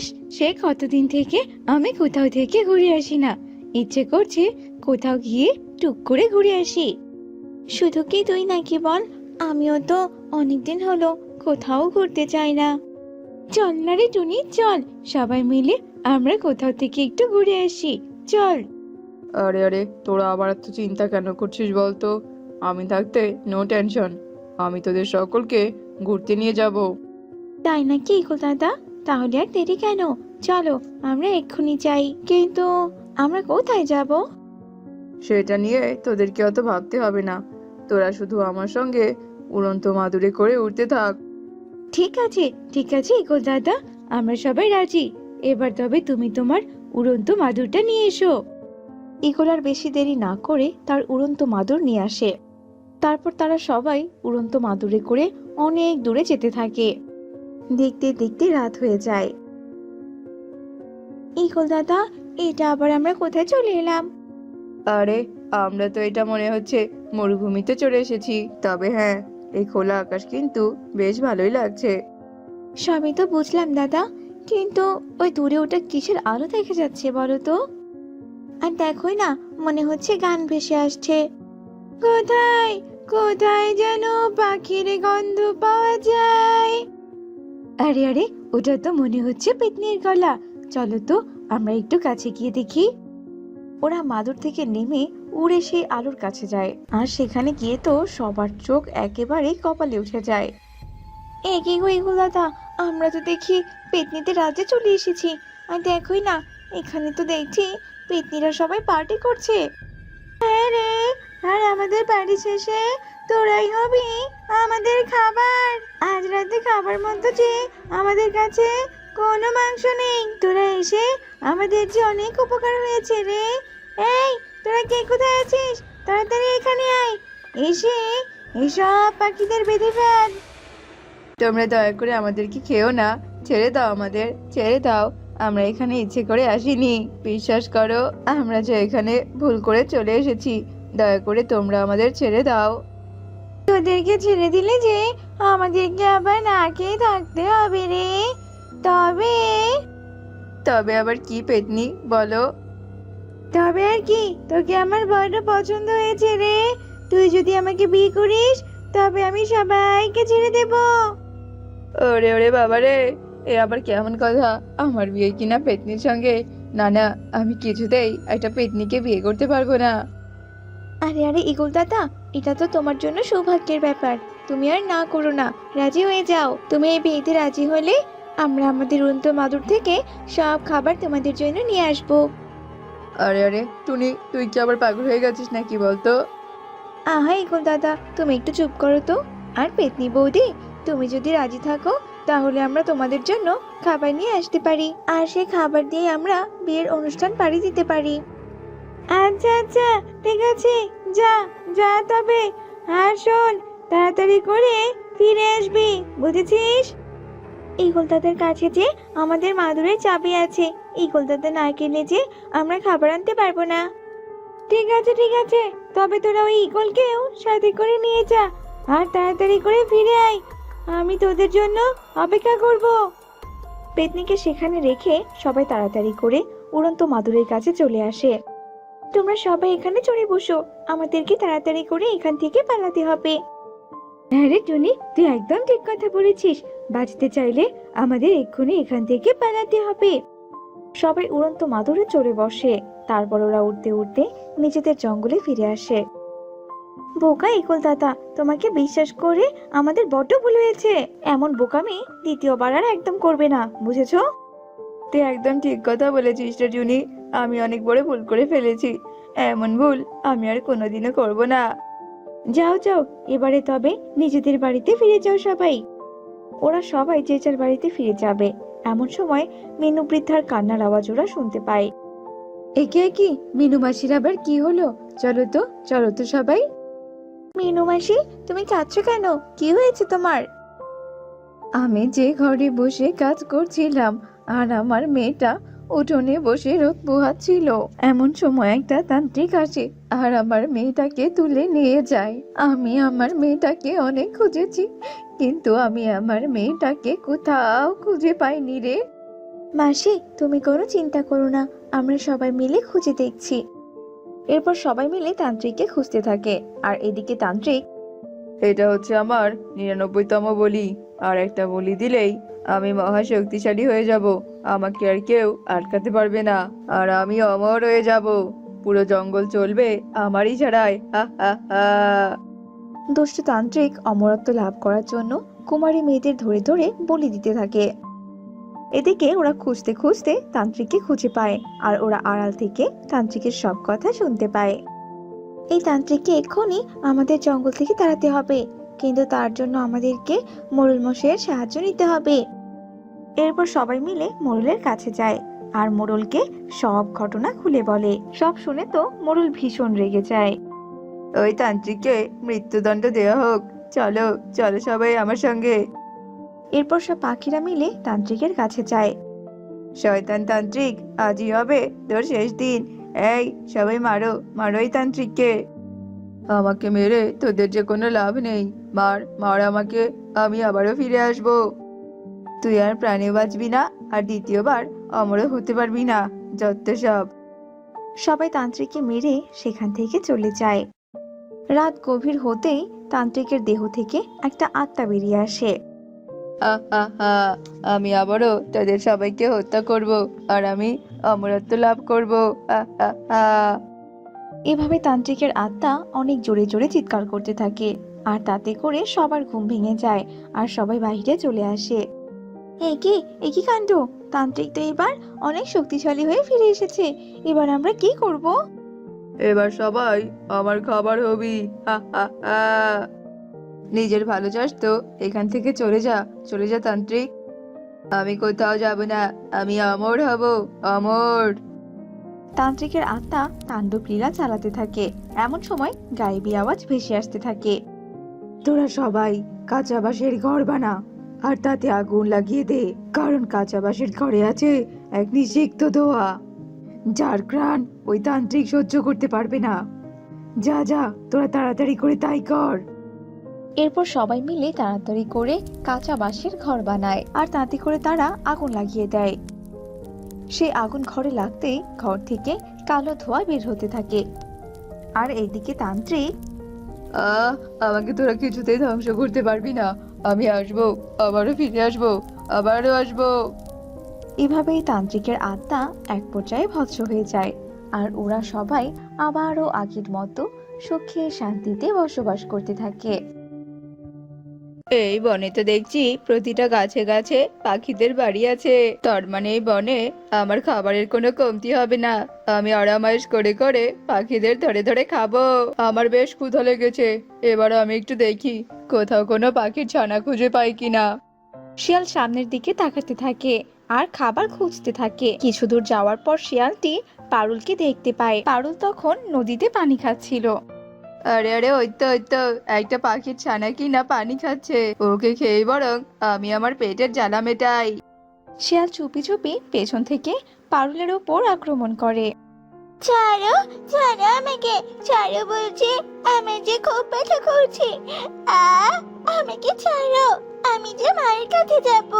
ইস, সে কতদিন থেকে আমি কোথাও থেকে ঘুরে আসি না। ইচ্ছে করছে কোথাও গিয়ে টুক করে ঘুরে আসি। শুধু কি তুই নাকি বল, আমিও তো অনেকদিন হলো কোথাও ঘুরতে চাই না। চল না রে টুনি, চল সবাই মিলে আমরা কোথাও থেকে একটু ঘুরে আসি। চল। আরে আরে, তোরা আবার এত চিন্তা কেন করছিস বলতো? আমি থাকতে নো টেনশন। আমি তোদের সকলকে ঘুরতে নিয়ে যাব। তাই নাকি ইগল দাদা? তাহলে আর দেরি কেন? চলো, আমরা এক্ষুনি যাই। কিন্তু আমরা কোথায় যাব? সেটা নিয়ে তোদেরকে অত ভাবতে হবে না। তোরা শুধু আমার সঙ্গে উড়ন্ত মাদুরে করে উড়তে থাক। ঠিক আছে, ঠিক আছে ইগল দাদা, আমরা সবাই রাজি। এবার তবে তুমি তোমার উড়ন্ত মাদুরটা নিয়ে এসো। ইগল আর বেশি দেরি না করে তার উড়ন্ত মাদুর নিয়ে আসে। তারপর তারা সবাই উড়ন্ত মাদুরে করে অনেক দূরে যেতে থাকে। দেখতে দেখতে রাত হয়ে যায়। ইগল দাদা, এটা আবার আমরা কোথায় চলে এলাম? আরে, আমরা তো এটা মনে হচ্ছে মরুভূমিতে চলে এসেছি। তবে হ্যাঁ, এই খোলা আকাশ কিন্তু বেশ ভালোই লাগছে। সবই তো বুঝলাম দাদা, কিন্তু ওই দূরে ওটা কিসের আলো দেখা যাচ্ছে বলো তো? আর দেখোই না, মনে হচ্ছে গান ভেসে আসছে। কোথায় কোথায় যেন পাখির গন্ধ পাওয়া যায়। আরে আরে, ওটা তো মনে হচ্ছে পেত্নির গলা। চলো তো আমরা একটু কাছে গিয়ে দেখি। ওরা মাদুর থেকে নেমে উড়ে সেই আলোর কাছে যায়, আর সেখানে গিয়ে তো সবার চোখ একেবারে কপালে উঠে যায়। এ কি গো ইগল দাদা, আমরা তো দেখি পেত্নিতে রাজ্যে চলে এসেছি। আর দেখোই না, এখানে তো দেখছি পেত্নিরা সবাই পার্টি করছে। হ্যাঁ রে, আর আমাদের পার্টি শেষে তোরাই হবি আমাদের খাবার। আজ রাতে খাবার মতো যে আমাদের কাছে কোনো মাংস নেই। তোরা এসে আমাদের যে অনেক উপকার হয়েছে রে। এই, তোরা কে কোথায় আছিস? তাড়াতাড়ি এখানে আয়। এসে এসব পাখিদের বেঁধে ফেল। তোমরা দয়া করে আমাদেরকে খেও না। ছেড়ে দাও, আমাদের ছেড়ে দাও। আমরা এখানে ইচ্ছে করে আসিনি। বিশ্বাস করো, আমরা যে এখানে ভুল করে চলে এসেছি। দয়া করে তোমরা আমাদের ছেড়ে দাও। তোদেরকে ছেড়ে দিলে যে আমাদেরকে আবার না খেয়ে থাকতে হবে রে। তবে তবে আবার কি পেতনি, বলো? তবে আর কি, তোকে আমার বড্ড পছন্দ হয়েছে রে। তুই যদি আমাকে বিয়ে করিস, তবে আমি সবাইকে ছেড়ে দেব। ওরে ওরে বাবা রে, এ আবার কেমন কথা? আমার বিয়ে কিনা পেতনির সঙ্গে? না না, আমি কিছুতেই একটা পেতনিকে বিয়ে করতে পারবো না। আরে আরে ইগল দাদা, এটা তো তোমার জন্য সৌভাগ্যের ব্যাপার। তুমি আর না করো না, রাজি হয়ে যাও। তুমি এই বিয়েতে রাজি হলে আমরা আমাদের উড়ন্ত মাদুর থেকে সব খাবার তোমাদের জন্য নিয়ে আসবো। আরে আরে টুনি, তুই কি আবার পাগল হয়ে গেছিস নাকি বলতো? আহা ইগল দাদা, তুমি একটু চুপ করো তো। আর পেতনি বৌদি, তুমি যদি রাজি থাকো, তাহলে আমরা তোমাদের জন্য খাবার নিয়ে আসতে পারি, আর সেই খাবার দিয়ে আমরা বিয়ের অনুষ্ঠান পাড়ি দিতে পারি। আচ্ছা আচ্ছা, ঠিক আছে, যা যা তবে। আর শোন, তাড়াতাড়ি করে ফিরে আসবি, বুঝেছিস? ইগল দাদার কাছে যে আমাদের মাদুরের চাবি আছে। ইগল দাদা না গেলে যে আমরা খাবার আনতে পারবো না। ঠিক আছে ঠিক আছে, তবে তোরা ওই ইগলকেও সাথে করে নিয়ে যা। আর তাড়াতাড়ি করে ফিরে আয়, আমি তোদের জন্য অপেক্ষা করব। পেতনিকে সেখানে রেখে সবাই তাড়াতাড়ি করে উড়ন্ত মাদুরের কাছে চলে আসে। তোমরা সবাই এখানে চড়ে বসো, আমাদেরকে তাড়াতাড়ি করে এখান থেকে পালাতে হবে। হ্যাঁ রে টুনি, তুই একদম ঠিক কথা বলেছিস। বাঁচতে চাইলে আমাদের এক্ষুনি এখান থেকে পালাতে হবে। সবাই উড়ন্ত মাদুরে চড়ে বসে। তারপর ওরা উড়তে উড়তে নিজেদের জঙ্গলে ফিরে আসে। বোকা ইগল দাদা, তোমাকে বিশ্বাস করে আমাদের বড্ড ভুল হয়েছে। এমন বোকামি দ্বিতীয়বার আর একদম করবে না, বুঝেছো? তুই একদম ঠিক কথা বলেছিস রে টুনি। আমি অনেক বড় ভুল করে ফেলেছি। এমন ভুল আমি আর কোনোদিনও করব না। যাও যাও, এবারে তবে নিজেদের বাড়িতে ফিরে যাও সবাই। ওরা সবাই যে যার বাড়িতে ফিরে যাবে। এমন সময় মিনু বৃদ্ধার কান্নার আওয়াজ ওরা শুনতে পায়। একে কি মিনু মাসির আবার কি হলো? চলো তো, চলো তো সবাই। মিনু মাসি, তুমি কাঁদছো কেন? কি হয়েছে তোমার? আমি যে ঘরে বসে কাজ করছিলাম, আর আমার মেয়েটা উঠোনে বসে রোদ পোহাচ্ছিল, এমন সময় একটা তান্ত্রিক আসে আর আমার মেয়েটাকে তুলে নিয়ে যায়। আমি আমার মেয়েটাকে অনেক খুঁজেছি, কিন্তু আমি আমার মেয়েটাকে কোথাও খুঁজে পাইনি রে। মাসি, তুমি কোনো চিন্তা করো না, আমরা সবাই মিলে খুঁজে দেখছি। এরপর সবাই মিলে তান্ত্রিককে খুঁজতে থাকে। আর এদিকে তান্ত্রিক, এটা হচ্ছে আমার 99তম বলি, আর একটা বলি দিলেই আমি মহা শক্তিশালী হয়ে যাব। আমাকে আর কেউ আটকাতে পারবে না, আর আমি অমর হয়ে যাব। পুরো জঙ্গল চলবে আমারই ছাড়াই, হা হা হা। দুষ্ট তান্ত্রিক অমরত্ব লাভ করার জন্য কুমারী মেয়েদের ধরে ধরে বলি দিতে থাকে। এদিকে ওরা খুঁজতে খুঁজতে তান্ত্রিককে খুঁজে পায়, আর ওরা আড়াল থেকে তান্ত্রিকের সব কথা শুনতে পায়। এই তান্ত্রিককে এক্ষুনি আমাদের জঙ্গল থেকে তাড়াতে হবে, কিন্তু তার জন্য আমাদেরকে মোড়ল মশাইয়ের সাহায্য নিতে হবে। এরপর সবাই মিলে মোড়লের কাছে যায় আর মোড়লকে সব ঘটনা খুলে বলে। সব শুনে তো মোড়ল ভীষণ রেগে যায়। ওই তান্ত্রিককে মৃত্যুদণ্ড দেওয়া হোক, চলো চলো সবাই আমার সঙ্গে। এরপর সব পাখিরা মিলে তান্ত্রিকের কাছে যায়। শয়তান তান্ত্রিক, আজই হবে তোর শেষ দিন। এই সবাই মারো মারো এই তান্ত্রিককে। আমাকে মেরে তোদের যে কোনো লাভ নেই, মার মার আমাকে, আমি আবারও ফিরে আসব। তুই আর প্রাণে বাঁচবি না, আর দ্বিতীয়বার অমরও হতে পারবি না, যত সব। সবাই তান্ত্রিককে মেরে সেখান থেকে চলে যায়। রাত গভীর হতেই তান্ত্রিকের দেহ থেকে একটা আত্মা বেরিয়ে আসে। হা হা হা, আমি আবারও তাদের সবাইকে হত্যা করব, আর আমি অমরত্ব লাভ করব, হা হা হা। এভাবে তান্ত্রিকের আত্মা অনেক জোরে জোরে চিৎকার করতে থাকে, আর তাতে করে সবার ঘুম ভেঙে যায় আর সবাই বাইরে চলে আসে। একই কাণ্ড! তান্ত্রিক তো এবার অনেক শক্তিশালী হয়ে ফিরে এসেছে। এবার আমরা কি করব? এবার সবাই আমার খাবার হবি, হা হা হা। নিজের ভালো চাস তো এখান থেকে চলে যা, চলে যা তান্ত্রিক। আমি কোথাও যাব না, আমি অমর হব, অমর। তান্ত্রিকের আত্মা তাণ্ডব লীলা চালাতে থাকে। এমন সময় গায়েবী আওয়াজ ভেসে আসতে থাকে। তোরা সবাই কাঁচা বাঁশের ঘর বানা, আর তাতে আগুন লাগিয়ে দে, কারণ কাঁচা বাঁশের ঘরে আছে এক নিষিক্ত দোয়া, যার ঘ্রাণ ওই তান্ত্রিক সহ্য করতে পারবে না। যা যা, তোরা তাড়াতাড়ি করে তাই কর। এরপর সবাই মিলে তাড়াতাড়ি করে কাঁচা বাঁশের ঘর বানায়, আর তাতে করে তারা আগুন লাগিয়ে দেয়। সে আগুন ঘরে লাগতেই ঘর থেকে কালো ধোঁয়া বের হতে থাকে। আর এইদিকে তান্ত্রিক, আহ, আমাকে তোরা কিছুতেই ধ্বংস করতে পারবি না, আমি আসবো, আবারও ফিরে আসবো, আবারও আসবো। এভাবেই তান্ত্রিকের আত্মা এক পর্যায়ে ভস্ম হয়ে যায়, আর ওরা সবাই আবারও আগের মতো সুখে শান্তিতে বসবাস করতে থাকে। এই বনে তো দেখছি প্রতিটা গাছে গাছে পাখিদের বাড়ি আছে, তার মানে এই বনে আমার খাবারের কোনো কমতি হবে না। আমি আরামাইশ করে করে পাখিদের ধরে ধরে খাবো। আমার বেশ ক্ষুধা লেগেছে, এবার আমি একটু দেখি কোথাও কোনো পাখির ছানা খুঁজে পাই কিনা। শিয়াল সামনের দিকে তাকাতে থাকে আর খাবার খুঁজতে থাকে। কিছু দূর যাওয়ার পর শিয়ালটি পারুলকে দেখতে পায়। পারুল তখন নদীতে পানি খাচ্ছিল। আরে আরে, ওই তো একটা পাখির ছানা কি না পানি খাচ্ছে, ওকে খেয়ে বরং আমি আমার পেটের জ্বালা মেটাই। শিয়াল চুপি চুপি পেছন থেকে পারুলের ওপর আক্রমণ করে। ছাড়ো, ছাড়ো আমাকে, ছাড়ো বলছি, আমার যে খুব ব্যথা করছে। আমাকে ছাড়ো, আমি যে মায়ের কাছে যাব।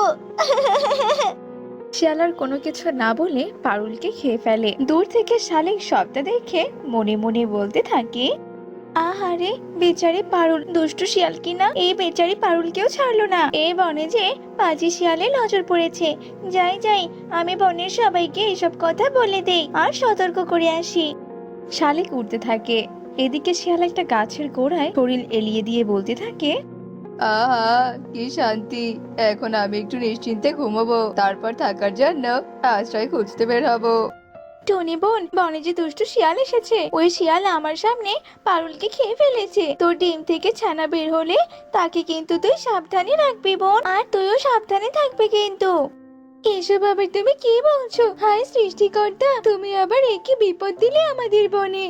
শিয়াল আর কোনো কিছু না বলে পারুলকে খেয়ে ফেলে। দূর থেকে শালিক সবটা দেখে মনে মনে বলতে থাকে, আহারে বেচারি পারুল, দুষ্টু শিয়াল কিনা এই বেচারি পারুলকেও ছাড়লো না। এই বনে যে পাজি শিয়ালে নজর পড়েছে। যাই যাই, আমি বনের সবাইকে এসব কথা বলে দেই আর সতর্ক করে আসি। শালিক উঠতে থাকে। এদিকে শিয়াল একটা গাছের গোড়ায় শরীর এলিয়ে দিয়ে বলতে থাকে, আহা, কি শান্তি! এখন আমি একটু নিশ্চিন্তে ঘুমাবো, তারপর থাকার জন্য আশ্রয় খুঁজতে বের হবো। টনি বোন, বনে যে দুষ্টু শিয়াল এসেছে। ওই শিয়াল আমার সামনে পারুলকে খেয়ে ফেলেছে। তোর ডিম থেকে ছানা বের হলে তাকে কিন্তু তুই সাবধানে রাখবি বোন, আর তুইও সাবধানে থাকবি কিন্তু। এসব আবার তুমি কি বলছো? হায় সৃষ্টিকর্তা, তুমি আবার একই বিপদ দিলে আমাদের বনে।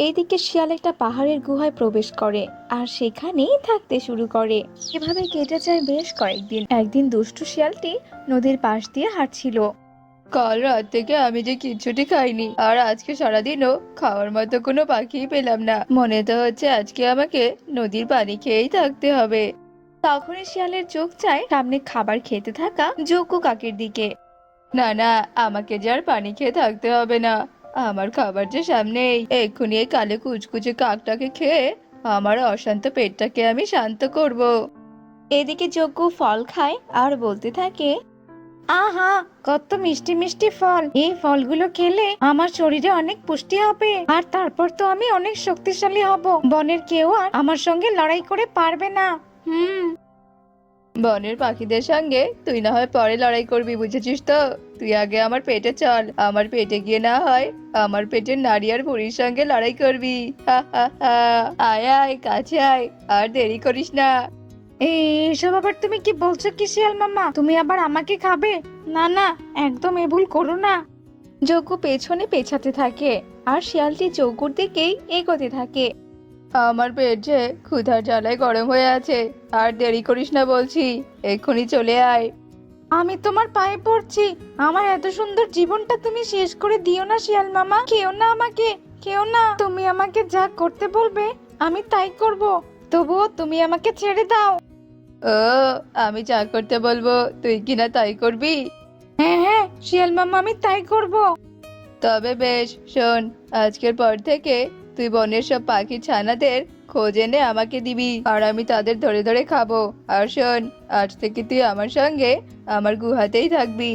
এইদিকে শিয়াল একটা পাহাড়ের গুহায় প্রবেশ করে আর সেখানেই থাকতে শুরু করে। এভাবে কেটে যায় বেশ কয়েকদিন। একদিন দুষ্টু শিয়ালটি নদীর পাশ দিয়ে হাঁটছিল। কাল রাত থেকে আমি যে কিচ্ছুটি খাইনি, আর আজকে সারাদিনও খাওয়ার মতো কোনো পাখিই পেলাম না। মনে তো হচ্ছে আজকে আমাকে নদীর পানি খেয়েই থাকতে হবে। তখনই শিয়ালের চোখ যায় সামনে খাবার খেতে থাকা যোগ্য কাকের দিকে। না না, আমাকে যে আর পানি খেয়ে থাকতে হবে না। আমার খাবার যে সামনেই, এক্ষুনি এই কালো কুচকুচে কাকটাকে খেয়ে আমার অশান্ত পেটটাকে আমি শান্ত করব। এদিকে যজ্ঞ ফল খায় আর বলতে থাকে। আহা, কত মিষ্টি মিষ্টি ফল! এই ফলগুলো খেলে আমার শরীরে অনেক পুষ্টি হবে, আর তারপর তো আমি অনেক শক্তিশালী হব। বনের কেউ আর আমার সঙ্গে লড়াই করে পারবে না। হুম। বনের পাখিদের সঙ্গে তুই না হয় পরে লড়াই করবি, বুঝেছিস তো? তুই আগে আমার পেটে চল, আমার পেটে গিয়ে না হয় আমার পেটের নাড়ি আর বুড়ির সঙ্গে লড়াই করবি। হা হা হা। আয় আয়, কাছে আয়, আর দেরি করিস না। এসব আবার তুমি কি বলছো কি শিয়াল মামা? তুমি আবার আমাকে খাবে? না না, একদম এ ভুল করো না। যজ্ঞ পেছনে পেছাতে থাকে আর শিয়ালটি যজ্ঞর দিকেই এগোতে থাকে। আমার পেট যে ক্ষুধার জ্বালায় গরম হয়ে আছে, আর দেরি করিস না বলছি, এক্ষুনি চলে আয়। আমি তোমার পায়ে পড়ছি, আমার এত সুন্দর জীবনটা তুমি শেষ করে দিও না শিয়াল মামা। কেউ না আমাকে, কেউ না। তুমি আমাকে যা করতে বলবে আমি তাই করব, তবুও তুমি আমাকে ছেড়ে দাও। ও, আমি যা করতে বলবো তুই কিনা তাই করবি? হ্যাঁ হ্যাঁ শিয়াল মামা, আমি তাই করব। তবে বেশ, শোন, আজকের পর থেকে তুই বনের সব পাখি ছানাদের খোঁজ এনে আমাকে দিবি, আর আমি তাদের ধরে ধরে খাবো। আর শোন, আজ থেকে তুই আমার সঙ্গে আমার গুহাতেই থাকবি।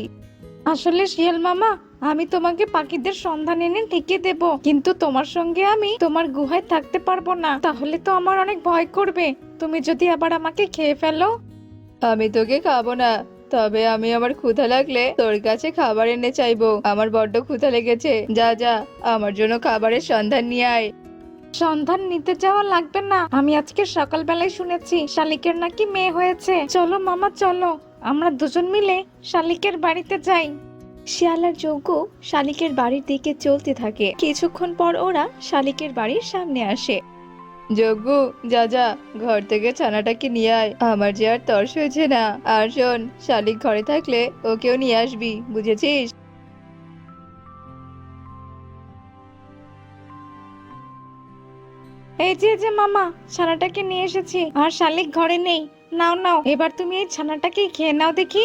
আসলে শিয়াল মামা, আমি তোমাকে পাখিদের সন্ধান এনে ঠিকই দেব, কিন্তু তোমার সঙ্গে আমি তোমার গুহায় থাকতে পারবো না। তাহলে তো আমার অনেক ভয় করবে, তুমি যদি আবার আমাকে খেয়ে ফেলো। আমি তোকে খাবো না, তবে আমি আমার ক্ষুধা লাগলে তোর কাছে খাবার এনে চাইবো। আমার বড্ড ক্ষুধা লেগেছে, যা যা, আমার জন্য খাবারের সন্ধান নিয়ে আয়। সন্ধান নিতে যাওয়া লাগবে না, আমি আজকে সকালবেলায় শুনেছি শালিকের নাকি মেয়ে হয়েছে। চলো মামা চলো, আমরা দুজন মিলে শালিকের বাড়িতে যাই। শিয়াল আর যজ্ঞ শালিকের বাড়ির দিকে চলতে থাকে। কিছুক্ষণ পর ওরা শালিকের বাড়ির সামনে আসে। যজ্ঞ, যা যা, ঘর থেকে ছানাটাকে নিয়ে আয়, আমার যে আর তর্স হয়েছে না। আর শোন, শালিক ঘরে থাকলে ওকেও নিয়ে আসবি, বুঝেছিস? এই যে মামা, ছানাটাকে নিয়ে এসেছি, আর শালিক ঘরে নেই। নাও নাও, এবার তুমি এই ছানাটাকে খেয়ে নাও দেখি।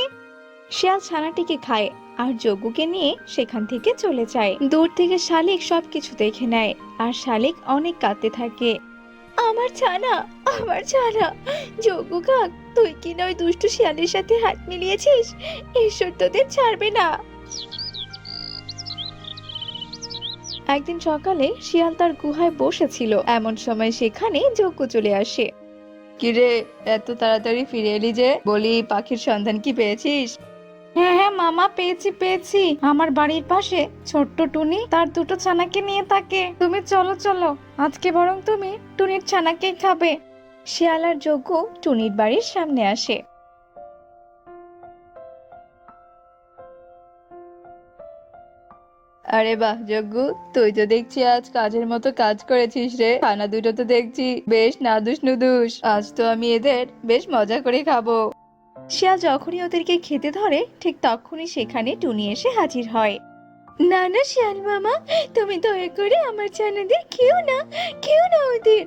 শিয়াল ছানাটিকে খায় আর যজ্ঞকে নিয়ে সেখান থেকে চলে যায়। দূর থেকে শালিক সবকিছু দেখে নেয় আর শালিক অনেক কাঁদতে থাকে। আমার ছানা, আমার ছানা, যজ্ঞ কাক, তুই কি না ওই দুষ্টু শিয়ালের সাথে হাত মিলিয়েছিস? ঈশ্বর তোদের ছাড়বে না। একদিন সকালে শিয়াল তার গুহায় বসেছিল, এমন সময় সেখানে যজ্ঞ চলে আসে। কিরে, এত তাড়াতাড়ি ফিরে এলি যে? বলি, পাখির সন্ধান কি পেয়েছিস? হ্যাঁ হ্যাঁ মামা, পেয়েছি পেয়েছি। আমার বাড়ির পাশে ছোট্ট টুনি তার দুটো ছানাকে নিয়ে থাকে। তুমি চলো চলো, আজকে বরং তুমি টুনির ছানাকেই খাবে। শিয়াল আর যজ্ঞ টুনির বাড়ির সামনে আসে। আরে বাহ যজ্ঞ, তুই তো দেখছি আজ কাজের মতো কাজ করেছিস রে। খানা দুটো তো দেখছি বেশ নাদুস নুদুস, আজ তো আমি এদের বেশ মজা করে খাবো। শিয়াল যখনই ওদেরকে খেতে ধরে ঠিক তখনই সেখানে টুনি এসে হাজির হয়। না না শিয়াল মামা, তুমি দয়া করে আমার ছানাদের খেও না, খেও না ওদের।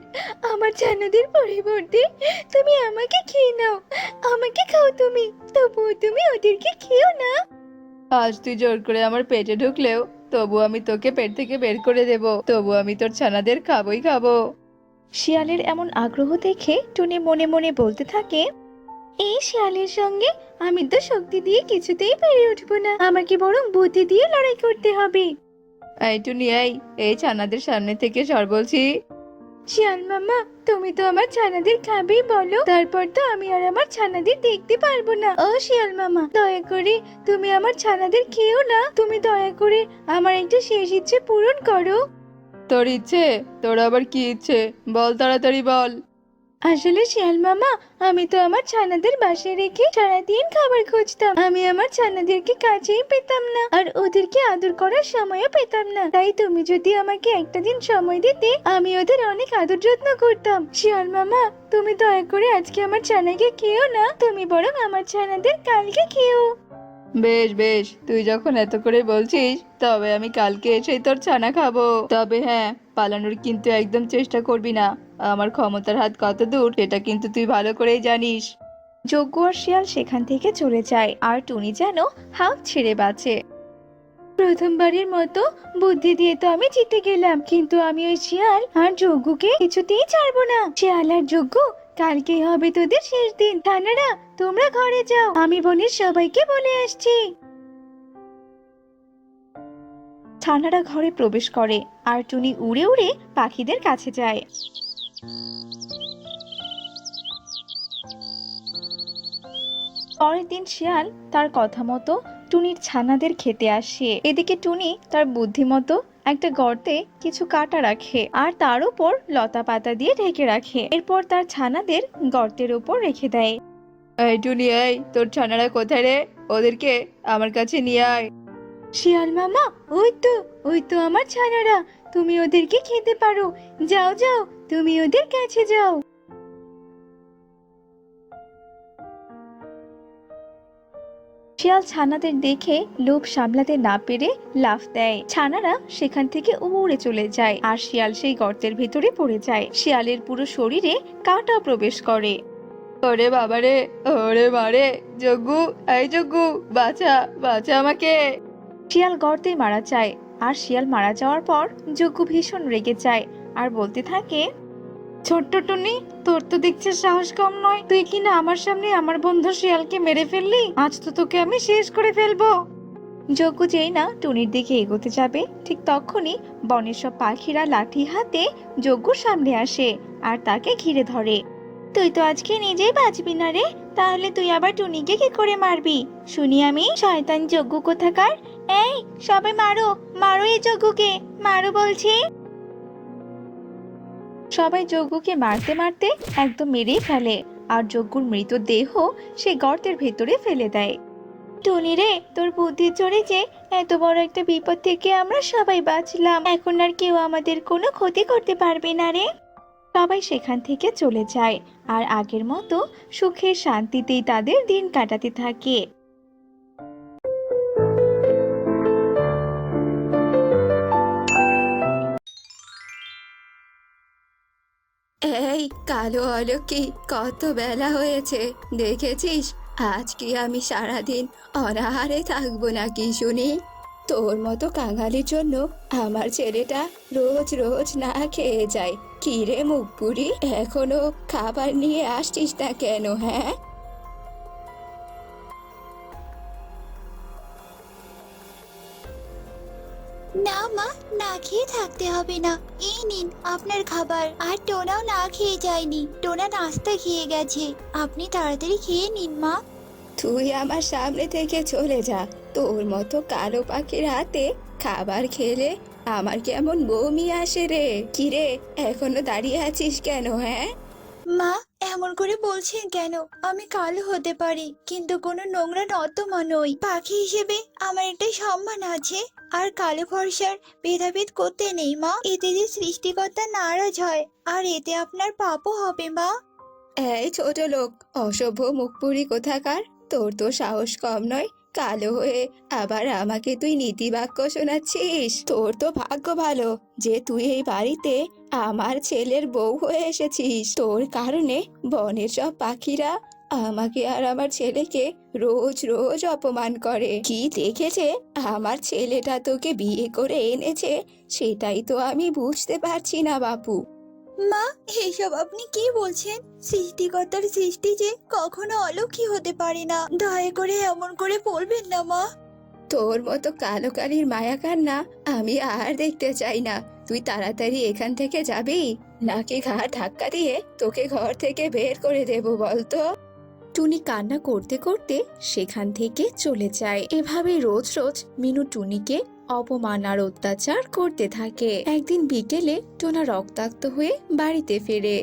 আমার ছানাদের পরিবর্তে তুমি আমাকে খেয়ে নাও, আমাকে খাও তুমি, তবুও তুমি ওদেরকে খেও না। আজ তুই জোর করে আমার পেটে ঢুকলেও তবু আমি তোকে পেট থেকে বের করে দেব, তবু আমি তোর ছানাদের খাবোই খাবো। শিয়ালের এমন আগ্রহ দেখে টুনি মনে মনে বলতে থাকে, এই শিয়ালের সঙ্গে আমি তো শক্তি দিয়ে কিছুতেই পেরে উঠবো না, আমাকে বরং বুদ্ধি দিয়ে লড়াই করতে হবে। এই টুনি, এই ছানাদের সামনে থেকে সর বলছি। শিয়াল মামা, তুমি তো আমার ছানাদের খাবেই বলো, তারপর তো আমি আর আমার ছানাদের দেখতে পারবো না। ও শিয়াল মামা, দয়া করে তুমি আমার ছানাদের খেও না, তুমি দয়া করে আমার একটা শেষ ইচ্ছে পূরণ করো। তোর ইচ্ছে? তোর আবার কি ইচ্ছে, বল তাড়াতাড়ি বল। আসলে শিয়াল মামা, আমি তো আমার ছানাদের বাসায় রেখে সারাদিন খাবার খুঁজতাম, আমি আমার ছানাদেরকে কাছেই পেতাম না, আর ওদেরকে আদর করার সময়ও পেতাম না। তাই তুমি যদি আমাকে একটা দিন সময় দিতে, আমি ওদের অনেক আদর যত্ন করতাম। শিয়াল মামা, তুমি দয়া করে আজকে আমার ছানাকে খেও না, তুমি বরং আমার ছানাদের কালকে খেও। বেশ বেশ, তুই যখন এত করে বলছিস তবে আমি কালকে এসেই তোর ছানা খাবো। তবে হ্যাঁ, পালানোর কিন্তু একদম চেষ্টা করবি না। আমার ক্ষমতার হাত কত দূর সেটা কিন্তু তুই ভালো করেই জানিস। যজ্ঞ আর শিয়াল সেখান থেকে চলে যায় আর টুনি যেন হাঁপ ছেড়ে বাঁচে। প্রথমবারের মতো বুদ্ধি দিয়ে তো আমি জিতে গেলাম, কিন্তু আমি ওই শিয়াল আর যজ্ঞকে কিছুতেই ছাড়বো না। শিয়াল আর যজ্ঞ, কালকেই হবে তোদের শেষ দিন। ঠান্ডারা, তোমরা ঘরে যাও, আমি বনের সবাইকে বলে আসছি। ছানারা ঘরে প্রবেশ করে আর টুনি উড়ে উড়ে পাখিদের কাছে যায়। পরের দিন শিয়াল তার কথা মতো টুনির ছানাদের খেতে আসে। এদিকে টুনি তার বুদ্ধিমতো একটা গর্তে কিছু কাটা রাখে আর তার উপর লতা পাতা দিয়ে ঢেকে রাখে। এরপর তার ছানাদের গর্তের উপর রেখে দেয়। এই টুনি, এই তোর ছানারা কোথায় রে? ওদেরকে আমার কাছে নিয়ে আয়। শিয়াল মামা, ওই তো আমার ছানারা, তুমি ওদেরকে খেতে পারো। যাও যাও, তুমি ওদের কাছে যাও। শিয়াল ছানাদের দেখে লোভ সামলাতে না পেরে লাফ দেয়। ছানারা সেখান থেকে উড়ে চলে যায় আর শিয়াল সেই গর্তের ভিতরে পড়ে যায়। শিয়ালের পুরো শরীরে কাঁটা প্রবেশ করে। ওরে বাবারে, ওরে মারে, যজ্ঞু, এই যজ্ঞু, বাঁচা বাঁচা আমাকে। শিয়াল গর্তে মারা যায় আর শিয়াল মারা যাওয়ার পর যজ্ঞ ভীষণ রেগে যায় আর বলতে থাকে, ছোট্ট টুনি, তোর তো দেখছি সাহস কম নয়। তুই কিনা আমার সামনে আমার বন্ধু শিয়ালকে মেরে ফেললি। আজ তো তোকে আমি শেষ করে ফেলবো। যজ্ঞ যেই না টুনির দিকে এগোতে যাবে, ঠিক তখনই বনের সব পাখিরা লাঠি হাতে যজ্ঞর সামনে আসে আর তাকে ঘিরে ধরে। তুই তো আজকে নিজেই বাঁচবি না রে, তাহলে তুই আবার টুনিকে কি করে মারবি শুনি আমি? শয়তান যজ্ঞ কোথাকার! এই সবাই মারো, মারো এই যজ্ঞকে, মারো বলছি। সবাই যজ্ঞকে মারতে মারতে একদম মেরেই ফেলে আর যজ্ঞর মৃতদেহ সে গর্তের ভেতরে ফেলে দেয়। টুনি রে, তোর বুদ্ধির জোরে যে এত বড় একটা বিপদ থেকে আমরা সবাই বাঁচলাম, এখন আর কেউ আমাদের কোনো ক্ষতি করতে পারবে না রে। সবাই সেখান থেকে চলে যায় আর আগের মতো সুখে শান্তিতেই তাদের দিন কাটাতে থাকে। এই কালো অলকি, কত বেলা হয়েছে দেখেছিস? আজ কি আমি সারাদিন অনাহারে থাকবো নাকি শুনি? তোর মতো কাঙালির জন্য আমার ছেলেটা রোজ রোজ না খেয়ে যায়। কি রে মুখ পুরি, এখনো খাবার নিয়ে আসছিস না কেন? হ্যাঁ, না মা, না খেয়ে থাকতে হবে না। এই নিন আপনার খাবার। আর টোনাও না খেয়ে যায়নি, টোনা নাস্তা খেয়ে গেছে। আপনি তাড়াতাড়ি খেয়ে নিন মা। তুই আমার সামনে থেকে চলে যা। তোর মতো কালো পাখির হাতে খাবার খেলে আমার কেমন বমি আসে রে। কি রে, এখনো দাঁড়িয়ে আছিস কেন? হ্যাঁ, মা, এমন করে বলছেন কেন? আমি কালো হতে পারি, কিন্তু কোনো নোংরা নর্দমা নই। পাখি হিসেবে আমার একটা সম্মান আছে। আর কালো ফর্সার ভেদাভেদ করতে নেই মা, এতে যে সৃষ্টিকর্তা নারাজ হয়, আর এতে আপনার পাপও হবে মা। এই ছোট লোক, অসভ্য মুখপুরি কোথাকার! তোর তো সাহস কম নয়, কালো হয়ে আবার আমাকে তুই নীতি বাক্য শোনাচ্ছিস? তোর তো ভাগ্য ভালো যে তুই এই বাড়িতে আমার ছেলের বউ হয়ে এসেছিস। তোর কারণে বনের সব পাখিরা আমাকে আর আমার ছেলেকে রোজ রোজ অপমান করে। কি দেখেছে আমার ছেলেটা তোকে বিয়ে করে এনেছে, সেটাই তো আমি বুঝতে পারছি না বাপু। মা, এসব আপনি কি বলছেন? সৃষ্টিকর্তার সৃষ্টি যে কখনো অলৌকিক হতে পারে না। দয়া করে এমন করে বলবেন না মা। তোর মতো কালো কালির মায়া কান্না আমি আর দেখতে চাই না। তুই তাড়াতাড়ি এখান থেকে যাবি, নাকি ঘাড় ধাক্কা দিয়ে তোকে ঘর থেকে বের করে দেব বলতো? টুনি কান্না করতে করতে সেখান থেকে চলে যায়। এভাবে রোজ রোজ মিনু টুনিকে অপমান আর অত্যাচার করতে থাকে। একদিন বিকেলে টোনা রক্তাক্ত হয়ে বাড়িতে ফেরে।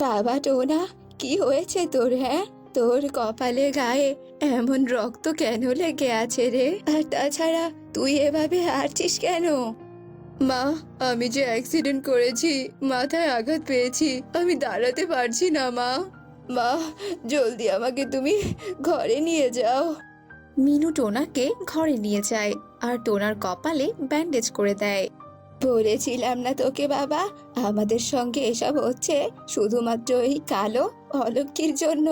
বাবা টোনা, কি হয়েছে তোর? হ্যাঁ, তোর কপালে গায়ে এমন রক্ত কেন লেগে আছে রে? আর তাছাড়া তুই এভাবে হারছিস কেন? মা, আমি যে অ্যাক্সিডেন্ট করেছি, মাথায় আঘাত পেয়েছি, আমি দাঁড়াতে পারছি না মা। মা, জলদি আমাকে তুমি ঘরে নিয়ে যাও। মিনু টোনাকে ঘরে নিয়ে যায় আর টোনার কপালে ব্যান্ডেজ করে দেয়। বলেছিলাম না তোকে বাবা, আমাদের সঙ্গে এসব হচ্ছে শুধুমাত্র এই কালো অলক্ষীর জন্য।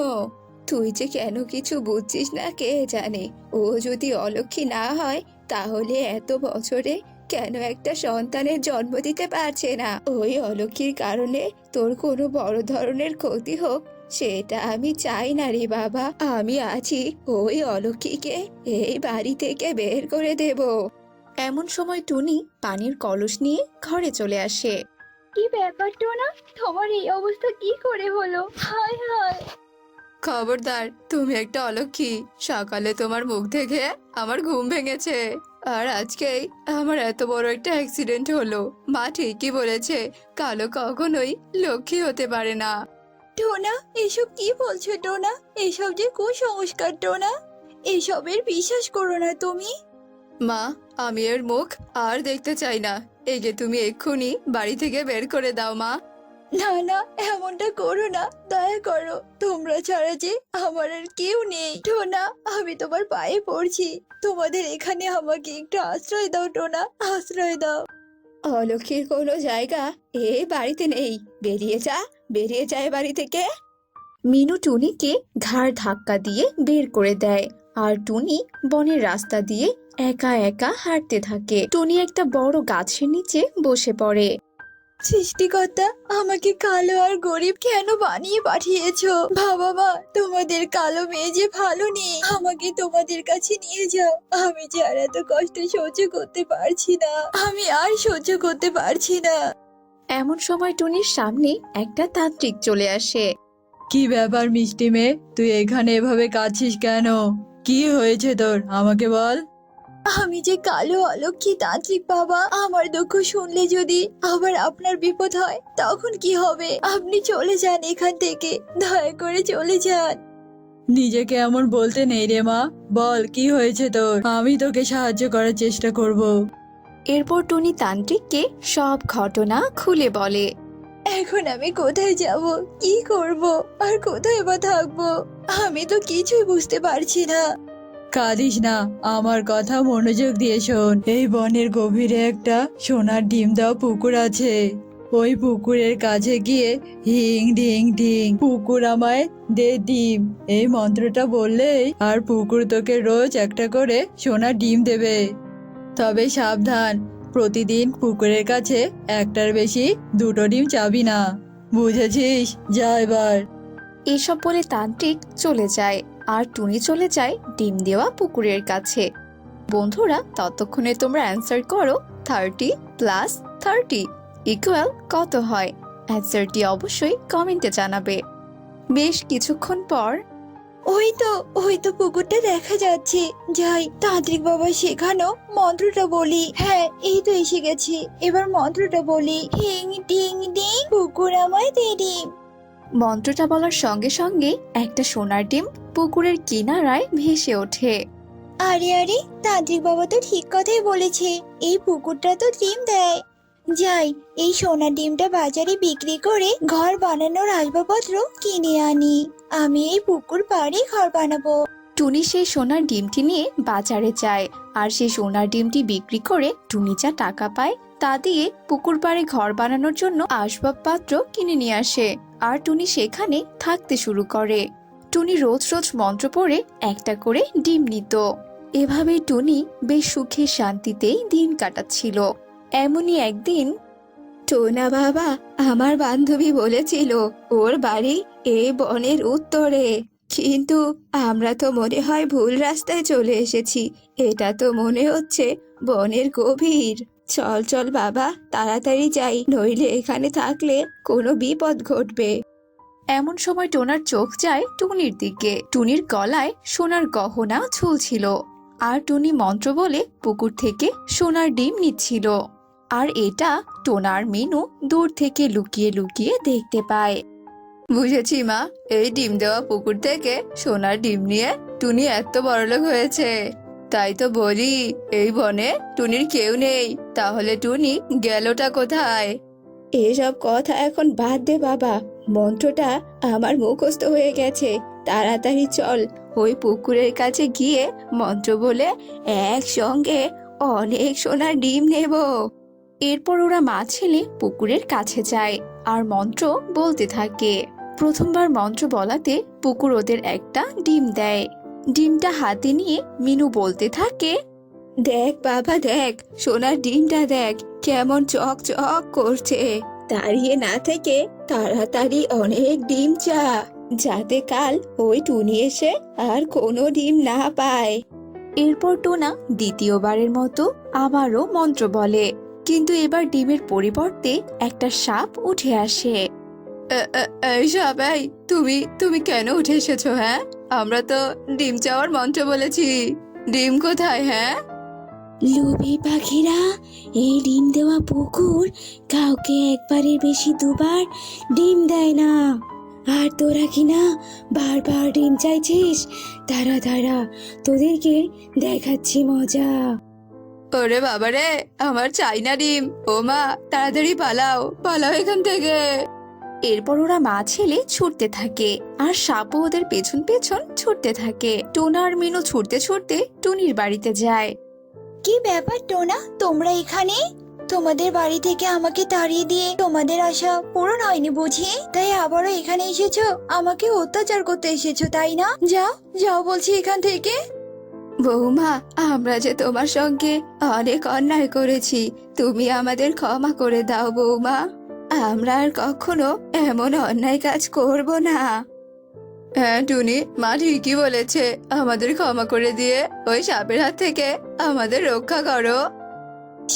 তুই যে কেন কিছু বুঝছিস না কে জানে। ও যদি অলক্ষী না হয় তাহলে এত বছরে কেন একটা সন্তানের জন্ম দিতে পারছে না। ওই অলক্ষীর কারণে তোর কোনো বড় ধরনের ক্ষতি হোক সেটা আমি চাই না রে বাবা। আমি আছি, ওই অলক্ষীকে এই বাড়ি থেকে বের করে দেব। এমন সময় টুনি পানির কলস নিয়ে ঘরে চলে আসে। কি ব্যাপার টোনা, তোমার এই অবস্থা কি করে হলো? হায় হায়। খবরদার, তুমি একটা অলক্ষী। সকালে তোমার মুখ দেখে আমার ঘুম ভেঙেছে। আর আজকেই আমার এত বড় একটা অ্যাক্সিডেন্ট হলো। মা ঠিকই বলেছে, কালো কখনোই লক্ষ্মী হতে পারে না। টোনা, এসব কি বলছো টোনা? এসব যে কুসংস্কার টোনা। এসবের বিশ্বাস করো না তুমি। মা, আমি এর মুখ আর দেখতে চাই না। একে তুমি এক্ষুনি বাড়ি থেকে বের করে দাও মা। না না, এমনটা করো না, দয়া করো। তোমরা ছাড়া যে আমার আর কেউ নেই টোনা। আমি তোমার পায়ে পড়ছি, তোমাদের এখানে আমাকে একটু আশ্রয় দাও টোনা, আশ্রয় দাও। অলক্ষীর কোনো জায়গা এই বাড়িতে নেই। বেরিয়ে যা, বেরিয়ে যায় বাড়ি থেকে। মিনু টুনিকে ঘাড় ধাক্কা দিয়ে বের করে দেয় আর টুনি বনের রাস্তা দিয়ে একা একা হাঁটতে থাকে। টুনি একটা বড় গাছের নিচে বসে পড়ে। সৃষ্টিকর্তা, আমাকে কালো আর গরিব কেন বানিয়ে পাঠিয়েছো? বাবা মা, তোমাদের কালো মেয়ে যে ভালো নেই, আমাকে তোমাদের কাছে নিয়ে যাও। আমি যে আর এত কষ্ট সহ্য করতে পারছি না, আমি আর সহ্য করতে পারছি না। এমন সময় টুনির সামনে একটা তান্ত্রিক চলে আসে। কি ব্যাপার মিষ্টি মেয়ে, তুই এখানে এভাবে কাঁদছিস কেন? কি হয়েছে তোর, আমাকে বল। আমি যে কালো অলক্ষী তান্ত্রিক বাবা, আমার দুঃখ শুনলে যদি আবার আপনার বিপদ হয় তখন কি হবে? আপনি চলে যান এখান থেকে, দয়া করে চলে যান। নিজেকে এমন বলতে নেই রে মা, বল কি হয়েছে তোর, আমি তোকে সাহায্য করার চেষ্টা করব। এরপর টুনি তান্ত্রিককে সব ঘটনা খুলে বলে। এখন আমি কোথায় যাব, কি করব, আর কোথায় বা থাকবো? আমি তো কিছুই বুঝতে পারছি না। কাঁদিস না, আমার কথা মনোযোগ দিয়ে শোন। এই বনের গভীরে একটা সোনার ডিম দেওয়া পুকুর আছে। ওই পুকুরের কাছে গিয়ে হিং ঢিং ঢিং পুকুর আমায় দে ডিম, এই মন্ত্রটা বললেই আর পুকুর তোকে রোজ একটা করে সোনার ডিম দেবে। তবে সাবধান, প্রতিদিন পুকুরের কাছে একটার বেশি দুটো ডিম চাবি না, বুঝেছিস? যা এবার। এসব বলে তান্ত্রিক চলে যায় আর টুনি চলে যায় ডিম দেওয়া পুকুরের কাছে। বন্ধুরা, ততক্ষণে তোমরা অ্যান্সার করো 30 + 30 = কত হয়। অ্যান্সারটি অবশ্যই কমেন্টে জানাবে। বেশ কিছুক্ষণ পর ওই তো পুকুরটা দেখা যাচ্ছে। যাই, তান্ত্রিক বাবা শেখানো মন্ত্রটা বলি। হ্যাঁ, এই তো এসে গেছি। এবার মন্ত্রটা বলি, হিং টিং ডিং পুকুর আমায় দে ডিম। মন্ত্রটা বলার সঙ্গে সঙ্গে একটা সোনার ডিম পুকুরের কিনারায় ভেসে ওঠে। আরে আরে, তান্ত্রিক বাবা তো ঠিক কথাই বলেছে, এই পুকুরটা তো ডিম দেয়। যাই, এই সোনার ডিমটা বাজারে বিক্রি করে ঘর বানানোর আসবাবপত্র কিনে আনি। আমি এই পুকুর পাড়ে ঘর বানাবো। টুনি সেই সোনার ডিমটি নিয়ে বাজারে যায় আর সেই সোনার ডিমটি বিক্রি করে টুনি যা টাকা পায় তা দিয়ে পুকুর পাড়ে ঘর বানানোর জন্য আসবাবপত্র কিনে নিয়ে আসে আর টুনি সেখানে থাকতে শুরু করে। টুনি রোজ রোজ মন্ত্র পড়ে একটা করে ডিম নিত। এভাবেই টুনি বেশ সুখে শান্তিতেই দিন কাটাচ্ছিল। এমনই একদিন, টোনা বাবা, আমার বান্ধবী বলেছিল ওর বাড়ি এই বনের উত্তরে, কিন্তু আমরা তো মনে হয় ভুল রাস্তায় চলে এসেছি। এটা তো মনে হচ্ছে বনের গভীর। চল চল বাবা, তাড়াতাড়ি যাই, নইলে এখানে থাকলে কোনো বিপদ ঘটবে। এমন সময় টোনার চোখ যায় টুনির দিকে। টুনির গলায় সোনার গহনা ঝুলছিল আর টুনি মন্ত্র বলে পুকুর থেকে সোনার ডিম নিচ্ছিল। আর এটা টোনার মিনু দূর থেকে লুকিয়ে লুকিয়ে দেখতে পায়। বুঝেছি মা, এই ডিম দেওয়া পুকুর থেকে সোনার ডিম নিয়ে টুনি এত বড়লোক হয়েছে। তাই তো বলি, এই বনে টুনির কেউ নেই, তাহলে টুনি গেলটা কোথায়? এসব কথা এখন বাদ দে বাবা, মন্ত্রটা আমার মুখস্থ হয়ে গেছে। তাড়াতাড়ি চল, ওই পুকুরের কাছে গিয়ে মন্ত্র বলে একসঙ্গে অনেক সোনার ডিম নেব। এরপর ওরা মা ছেলে পুকুরের কাছে যায় আর মন্ত্র বলতে থাকে। প্রথমবার মন্ত্র বলাতে পুকুর ওদের একটা ডিম দেয়। ডিমটা হাতে নিয়ে মিনু বলতে থাকে, দেখ বাবা দেখ, সোনার ডিমটা দেখ কেমন চক চক করছে। দাঁড়িয়ে না থেকে তাড়াতাড়ি অনেক ডিম চা, যাতে কাল ওই টুনি এসে আর কোনো ডিম না পায়। এরপর টোনা দ্বিতীয়বারের মতো আবারও মন্ত্র বলে, কিন্তু এবার ডিমের পরিবর্তে একটা সাপ উঠে আসে। এই সাপ, এই তুমি তুমি কেন উঠে এসেছো? হ্যাঁ, আমরা তো ডিম চাওয়ার মন্ত্র বলেছি, ডিম কোথায়? হ্যাঁ, লোভী পাখিরা, এই ডিম দেওয়া পুকুর কাউকে একবারের বেশি দুবার ডিম দেয় না। আর তোরা কিনা বারবার ডিম চাইছিস, দাঁড়া দাঁড়া, তোদেরকে দেখাচ্ছি মজা। ওরে বাবারে, আমার চাই না ডিম। ও মা, তাড়াতাড়ি পালাও, পালাও এখান থেকে। এরপর ওরা মা ছেলে ছুটতে থাকে আর সাপও ওদের পেছন পেছন ছুটতে থাকে। টোনা আর মিনু ছুটতে ছুটতে টুনির বাড়িতে যায়। কি ব্যাপার টোনা, তোমরা এখানে? তোমাদের বাড়ি থেকে আমাকে তাড়িয়ে দিয়ে তোমাদের আশা পূরণ হয়নি বুঝি, তাই আবারও এখানে এসেছো, আমাকে অত্যাচার করতে এসেছো তাই না? যাও যাও বলছি এখান থেকে। বৌমা, আমরা যে তোমার সঙ্গে অনেক অন্যায় করেছি, তুমি আমাদের ক্ষমা করে দাও বৌমা। আমরা আর কখনো এমন অন্যায় কাজ করব না। হ্যাঁ টুনি, মা ঠিকই বলেছে, আমাদের ক্ষমা করে দিয়ে ওই সাপের হাত থেকে আমাদের রক্ষা করো।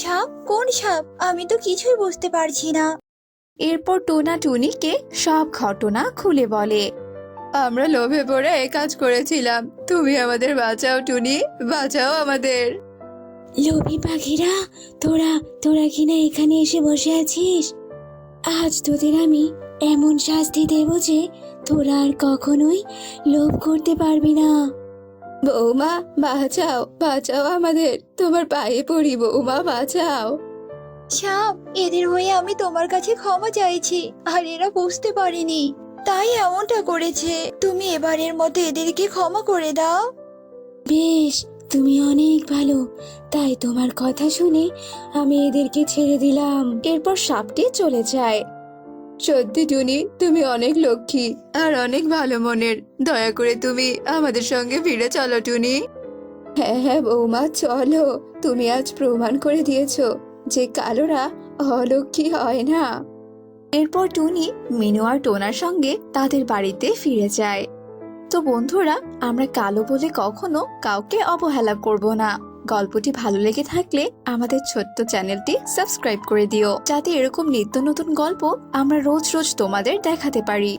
সাপ? কোন সাপ? আমি তো কিছুই বুঝতে পারছি না। এরপর টোনা টুনিকে সব ঘটনা খুলে বলে। আমরা লোভে পড়ে এই কাজ করেছিলাম, তুমি আমাদের বাঁচাও টুনি, বাঁচাও আমাদের। লোভী পাখিরা, তোরা তোরা কিনা এখানে এসে বসে আছিস, আজ তোদের আমি এমন শাস্তি দেব যে তোরা আর কখনোই লোভ করতে পারবি না। বৌমা বাঁচাও, বাঁচাও আমাদের, তোমার পায়ে পড়ি বৌমা, বাঁচাও। সাপ, এদের হয়ে আমি তোমার কাছে ক্ষমা চাইছি, আর এরা বুঝতে পারেনি তাই এমনটা করেছে। তুমি এবারের মতো এদেরকে ক্ষমা করে দাও। বেশ, তুমি অনেক ভালো, তাই তোমার কথা শুনে আমি এদেরকে ছেড়ে দিলাম। এরপর সাপটি চলে যায়। সত্যি টুনি, তুমি অনেক লক্ষ্মী আর অনেক ভালো মনের, দয়া করে তুমি আমাদের সঙ্গে ফিরে চলো টুনি। হ্যাঁ হ্যাঁ বৌমা, চলো, তুমি আজ প্রমাণ করে দিয়েছো যে কালোরা অলক্ষ্মী হয় না। এরপর টুনি মিনু আর টোনার সঙ্গে তাদের বাড়িতে ফিরে যায়। তো বন্ধুরা, আমরা কালো বলে কখনো কাউকে অবহেলা করব না। গল্পটি ভালো লেগে থাকলে আমাদের ছোট্ট চ্যানেলটি সাবস্ক্রাইব করে দিও, যাতে এরকম নিত্য নতুন গল্প আমরা রোজ রোজ তোমাদের দেখাতে পারি।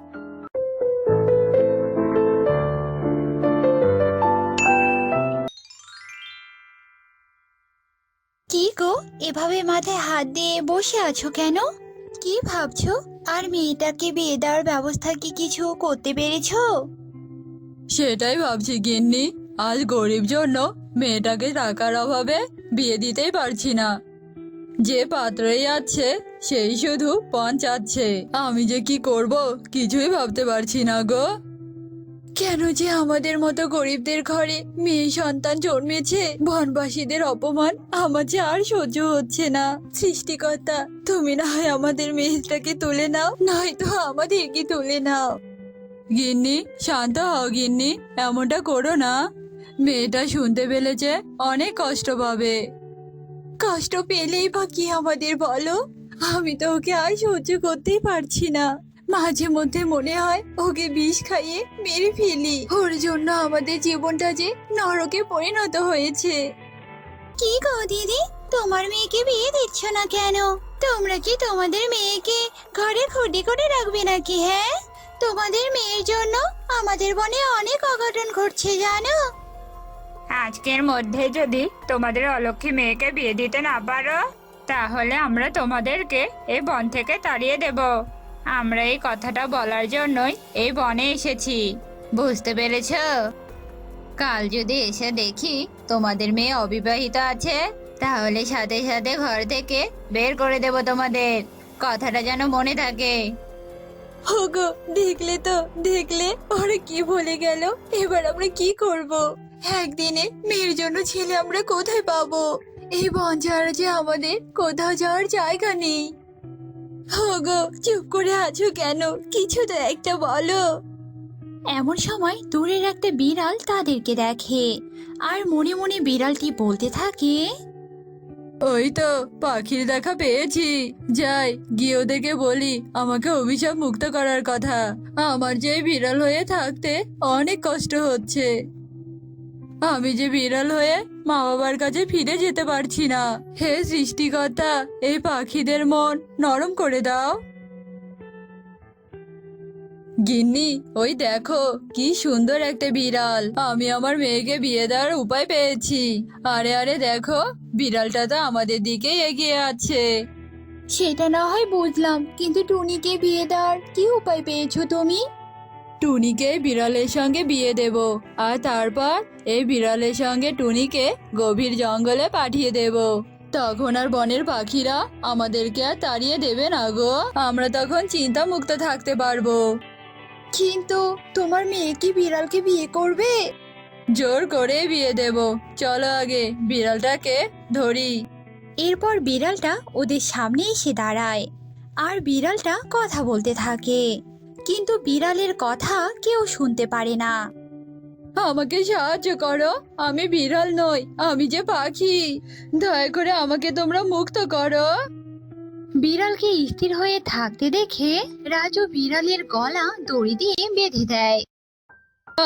কি গো, এভাবে মাথায় হাত দিয়ে বসে আছো কেন? কি ভাবছো? আর মেয়েটাকে বিয়ে দেওয়ার ব্যবস্থা কি কিছু করতে পেরেছো? সেটাই ভাবছি গিন্নি, আজ গরিব জন্য মেয়েটাকে টাকার অভাবে বিয়ে দিতেই পারছি না। যে পাত্রই আছে সেই শুধু পণ চাচ্ছে। আমি যে কি করব কিছুই ভাবতে পারছি না গো। কেন যে আমাদের মতো গরিবদের ঘরে মেয়ে সন্তান জন্মেছে? বনবাসীদের অপমান আমার যে আর সহ্য হচ্ছে না। সৃষ্টিকর্তা, তুমি না হয় আমাদের মেয়েটাকে তুলে নাও, নয়তো আমাদেরকে তুলে নাও। গিন্নি, শান্ত হও গিন্নি, এমনটা করো না। মেয়েটা শুনতে পেলে যে অনেক কষ্ট পাবে। কষ্ট পেলেই বা কি আমাদের বলো? আমি তো ওকে আর সহ্য করতেই পারছি না। মাঝে মধ্যে মনে হয় ওকে বিষ খাইয়ে মেরে ফেলি। ওর জন্য আমাদের জীবনটা যে নরকে পরিণত হয়েছে। কি গো দিদি, তোমার মেয়েকে বিয়ে দিচ্ছ না কেন? তোমরা কি তোমাদের মেয়েকে ঘরে খুঁটি করে রাখবে নাকি? হ্যাঁ, তোমাদের মেয়ের জন্য আমাদের বনে অনেক অঘটন ঘটছে জানো। আজকের মধ্যে যদি তোমাদের অলক্ষী মেয়েকে বিয়ে দিতে না পারো, তাহলে আমরা তোমাদেরকে এই বন থেকে তাড়িয়ে দেব। আমরা এই কথাটা বলার জন্যই এই বনে এসেছি, বুঝতে পেরেছো? কাল যদি এসে দেখি তোমাদের মেয়ে অবিবাহিত আছে, তাহলে সাথে সাথে ঘর থেকে বের করে দেব তোমাদের। কথাটা যেন মনে থাকে। ওগো, দেখলে তো, দেখলে ওরা কি বলে গেল। এবার আমরা কি করব? একদিনে মেয়ের জন্য ছেলে আমরা কোথায় পাবো? এই বন ছাড়া যে আমাদের কোথাও যাওয়ার জায়গা নেই। ওগো, চুপ করে আছো কেন? কিছু তো একটা বলো। এমন সময় দূরের একটা বিড়াল তাদেরকে দেখে আর মনে মনে বিড়ালটি বলতে থাকে, ওই তো পাখির দেখা পেয়েছি। যাই গিয়ে ওদেরকে বলি আমাকে অভিশাপ মুক্ত করার কথা। আমার যে বিড়াল হয়ে থাকতে অনেক কষ্ট হচ্ছে। আমি যে বিড়াল হয়ে মা বাবার কাছে ফিরে যেতে পারছি না। হে সৃষ্টিকর্তা, এই পাখিদের মন নরম করে দাও। গিন্নি, ওই দেখো কি সুন্দর একটা বিড়াল। আমি আমার মেয়েকে বিয়ে দেওয়ার উপায় পেয়েছি। আরে আরে দেখো, বিড়ালটা তো আমাদের দিকেই এগিয়ে আছে। সেটা না হয় বুঝলাম, কিন্তু টুনিকে বিয়ে দেওয়ার কি উপায় পেয়েছো তুমি? টুনিকে বিড়ালের সঙ্গে বিয়ে দেব, আর তারপর এই বিড়ালের সঙ্গে টুনিকে গভীর জঙ্গলে পাঠিয়ে দেব। তখন আর বনের পাখিরা আমাদেরকে আর তাড়িয়ে দেবে না গো। আমরা তখন চিন্তা মুক্ত থাকতে পারবো। কিন্তু তোমার মেয়ে কি বিড়ালকে বিয়ে করবে? জোর করে বিয়ে দেব। চলো আগে বিড়ালটাকে ধরি। এরপর বিড়ালটা ওদের সামনে এসে দাঁড়ায় আর বিড়ালটা কথা বলতে থাকে, কিন্তু বিড়ালের কথা কেউ শুনতে পারে না। আমাকে সাহায্য করো, আমি বিড়াল নই, আমি যে পাখি। দয়া করে আমাকে তোমরা মুক্ত করো। বিড়ালকে স্থির হয়ে থাকতে দেখে রাজু বিড়ালের গলা দড়ি দিয়ে বেঁধে দেয়।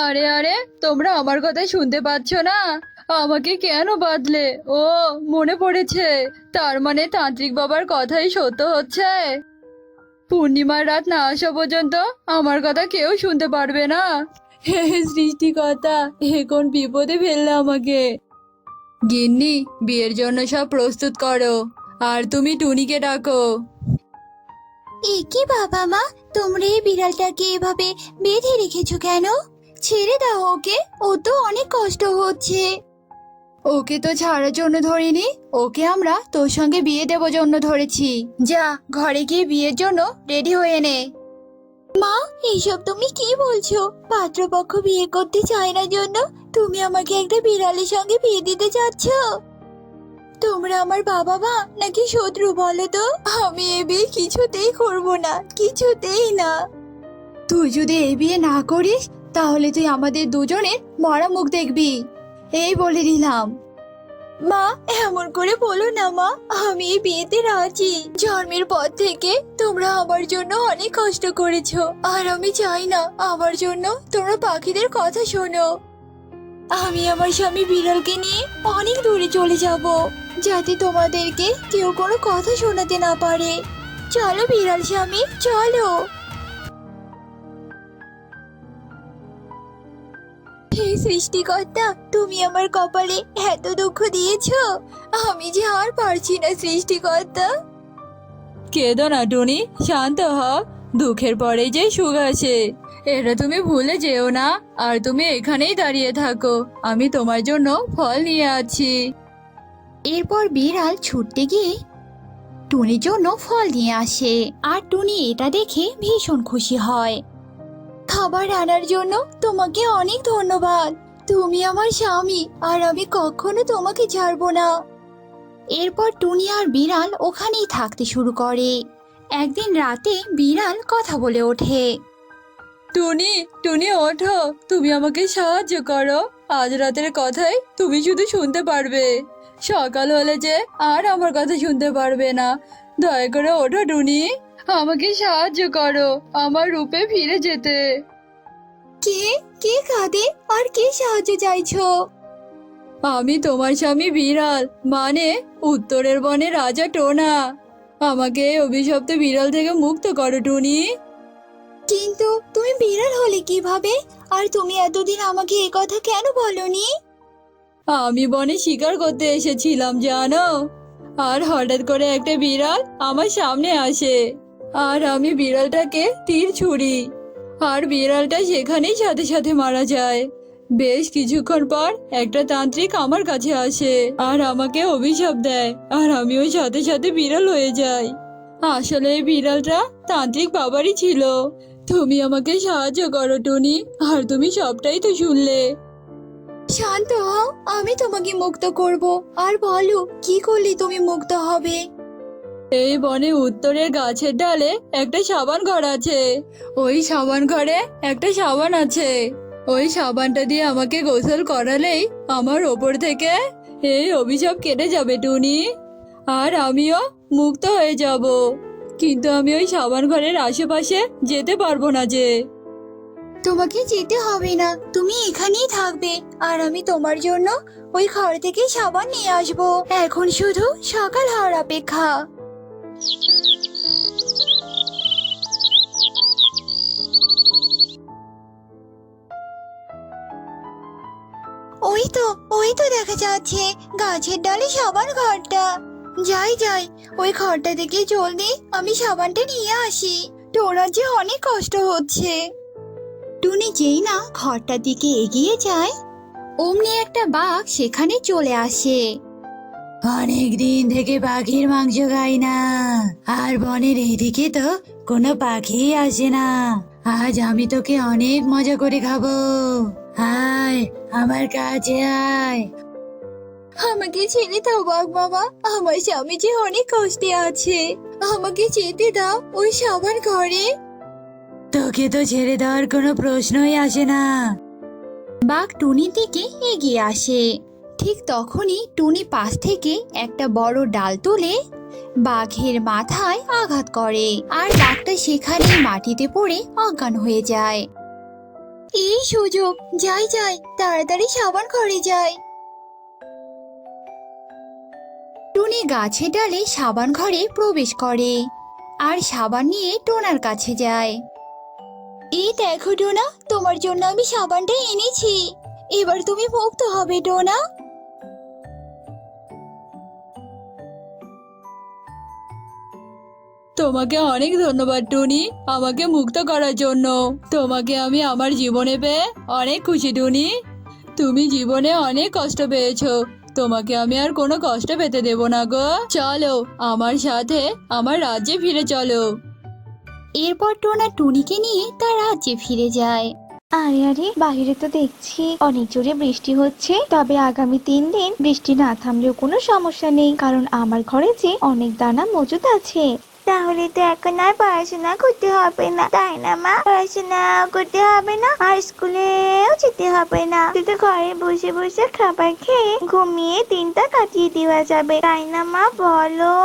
আরে আরে, তোমরা আমার কথা শুনতে পাচ্ছ না? আমাকে কেন বাঁধলে? ও, মনে পড়েছে। তার মানে তান্ত্রিক বাবার কথাই সত্য হচ্ছে। পূর্ণিমার রাত না আসা পর্যন্ত আমার কথা কেউ শুনতে পারবে না। হে সৃষ্টিকর্তা, হে কোন বিপদে ফেললে আমাকে। গিন্নি, বিয়ের জন্য সব প্রস্তুত করো, আর তুমি টুনিকে ডাকো। এ কি বাবা মা, তোমরা এই বিড়ালটাকে এভাবে বেঁধে রেখেছো কেন? ছেড়ে দাও ওকে, ও তো অনেক কষ্ট হচ্ছে। ওকে তো ছাড়ার জন্য ধরিনি, ওকে আমরা তোর সঙ্গে বিয়ে দেবো জন্য ধরেছি। যা ঘরে গিয়ে বিয়ের জন্য রেডি হয়ে নে। মা, এইসব তুমি কি বলছো? পাত্রপক্ষ বিয়ে করতে চায় না জন্য তুমি আমাকে একটা বিড়ালের সঙ্গে বিয়ে দিতে চাচ্ছ? তোমরা আমার বাবা মা নাকি শত্রু বলো তো? আমি এ বিয়ে কিছুতেই করবো না, কিছুতেই না। তুই যদি এই বিয়ে না করিস তাহলে তুই আমাদের দুজনের মরা মুখ দেখবি, এই বলে দিলাম। মা, এমন করে বলো না মা, আমি এই বিয়েতে রাজি। জন্মের পর থেকে তোমরা আমার জন্য অনেক কষ্ট করেছো, আর আমি চাই না আমার জন্য তোমরা পাখিদের কথা শোনো। আমি আমার স্বামী বিড়ালকে নিয়ে অনেক দূরে চলে যাব, যাতে তোমাদেরকে কেউ কোনো কথা শোনাতে না পারে। চলো বিড়াল স্বামী, চলো। হে সৃষ্টিকর্তা, তুমি আমার কপালে এত দুঃখ দিয়েছো, আমি যে আর পারছি না সৃষ্টিকর্তা। কেঁদো না টুনি, শান্ত হও। দুঃখের পরে যে সুখ আসে, এটা তুমি ভুলে যেও না। আর তুমি এখানেই দাঁড়িয়ে থাকো, আমি তোমার জন্য ফল নিয়ে আছি। এরপর বিড়াল ছুটতে গিয়ে টুনির জন্য ফল নিয়ে আসে, আর টুনি এটা দেখে ভীষণ খুশি হয়। খাবার আনার জন্য তোমাকে অনেক ধন্যবাদ। তুমি আমার স্বামী, আর আমি কখনো তোমাকে ছাড়বো না। এরপর টুনি আর বিড়াল ওখানেই থাকতে শুরু করে। একদিন রাতে বিড়াল কথা বলে ওঠে। টুনি, টুনি ওঠো, তুমি আমাকে সাহায্য করো। আজ রাতের কথাই তুমি শুধু শুনতে পারবে, সকাল হলে যে আর আমার কথা শুনতে পারবে না। দয়া করে ওঠো টুনি, আমাকে সাহায্য করো আমার রূপে ফিরে যেতে। কে কে কাঁদে আর কে সাহায্য চাইছো? আমি তোমার স্বামী বিড়াল, মানে উত্তরের বনে রাজা টোনা। আমাকে এই অভিশপ্ত বিড়াল থেকে মুক্ত করো টুনি। কিন্তু তুমি বিড়াল হলে কিভাবে? আর তুমি এতদিন আমাকে এ কথা কেন বলনি? আমি বনে শিকার করতে এসেছিলাম জানো, আর হঠাৎ করে একটা বিড়াল আমার সামনে আসে, আর আমি বিড়ালটাকে তীর ছুড়ি, আর বিড়ালটা সেখানেই সাথে সাথে মারা যায়। বেশ কিছুক্ষণ পর একটা তান্ত্রিক আমার কাছে আসে আর আমাকে অভিশাপ দেয়, আর আমিও সাথে সাথে বিড়াল হয়ে যাই। আসলে এই বিড়ালটা তান্ত্রিক বাবারই ছিল। তুমি আমাকে সাহায্য করো টুনি, আর তুমি সবটাই তো শুনলে। শান্ত হও, আমি তোমাকে মুক্ত করব। আর বলো, কি করলে তুমি মুক্ত হবে? এই বনে উত্তরের গাছের ডালে একটা সাবান ঘর আছে। ওই সাবান ঘরে একটা সাবান আছে। ওই সাবানটা দিয়ে আমাকে গোসল করালেই আমার ওপর থেকে এই অভিশাপ কেটে যাবে টুনি, আর আমিও মুক্ত হয়ে যাব। কিন্তু আমি ওই সাবান ঘরের আশেপাশে যেতে পারবো না যে। তোমাকে যেতে হবে না, তুমি এখানেই থাকবে, আর আমি তোমার জন্য ওই ঘর থেকে সাবান নিয়ে আসবো। এখন শুধু সকাল হওয়ার অপেক্ষা। ওই তো দেখা যাচ্ছে গাছের ডালে সাবান ঘরটা। যাই যাই, ওই ঘরটা থেকে জলদি আমি সাবানটা নিয়ে আসি। টোনার যে অনেক কষ্ট হচ্ছে। টুনি যেই না ঘরটার দিকে এগিয়ে যায়, অমনি একটা বাঘ সেখানে চলে আসে। অনেক দিন থেকে পাখির মাংস খাই না, আর বনের এইদিকে তো কোনো পাখি আসে না। আজ আমি তোকে অনেক মজা করে খাবো। আয় আমার কাছে আয়। আমাকে ছেড়ে দাও বাঘ বাবা, আমার স্বামী যে অনেক কষ্টে আছে। আমাকে যেতে দাও ওই সাবান ঘরে। তোকে তো ছেড়ে দেওয়ার কোনো প্রশ্নই আসে না। বাঘ টুনির দিকে এগিয়ে আসে। ঠিক তখনই টুনি পাশ থেকে একটা বড় ডাল তুলে বাঘের মাথায় আঘাত করে, আর বাঘটা সেখানেই মাটিতে পড়ে অজ্ঞান হয়ে যায়। এই সুযোগ, যাই যাই, তাড়াতাড়ি সাবান ঘরে যাই। টুনি গাছের ডালে সাবান ঘরে প্রবেশ করে আর সাবান নিয়ে টোনার কাছে যায়। এই দেখো টোনা, তোমার জন্য আমি সাবানটা এনেছি। এবার তুমি মুক্ত হবে টোনা। তোমাকে অনেক ধন্যবাদ টুনি, আমাকে মুক্ত করার জন্য। তোমাকে আমি আমার জীবনে পেয়ে অনেক খুশি টুনি। তুমি জীবনে অনেক কষ্ট পেয়েছো, তোমাকে আমি আর কোনো কষ্ট পেতে দেব না গো। চলো আমার সাথে আমার রাজ্যে ফিরে চলো। এরপর টোনা টুনিকে নিয়ে তার রাজ্যে ফিরে যায়। আরে আরে, বাইরে তো দেখছি অনেক জোরে বৃষ্টি হচ্ছে। তবে আগামী 3 দিন বৃষ্টি না থামলেও কোনো সমস্যা নেই, কারণ আমার ঘরে যে অনেক দানা মজুদ আছে। তাহলে তো এখন আর পড়াশোনা করতে হবে না, তাই না মা? পড়াশোনা করতে হবে না, আর স্কুলেও যেতে হবে না, শুধু ঘরে বসে বসে খাবার খেয়ে ঘুমিয়ে দিনটা কাটিয়ে দেওয়া যাবে, তাই না মা? বলো।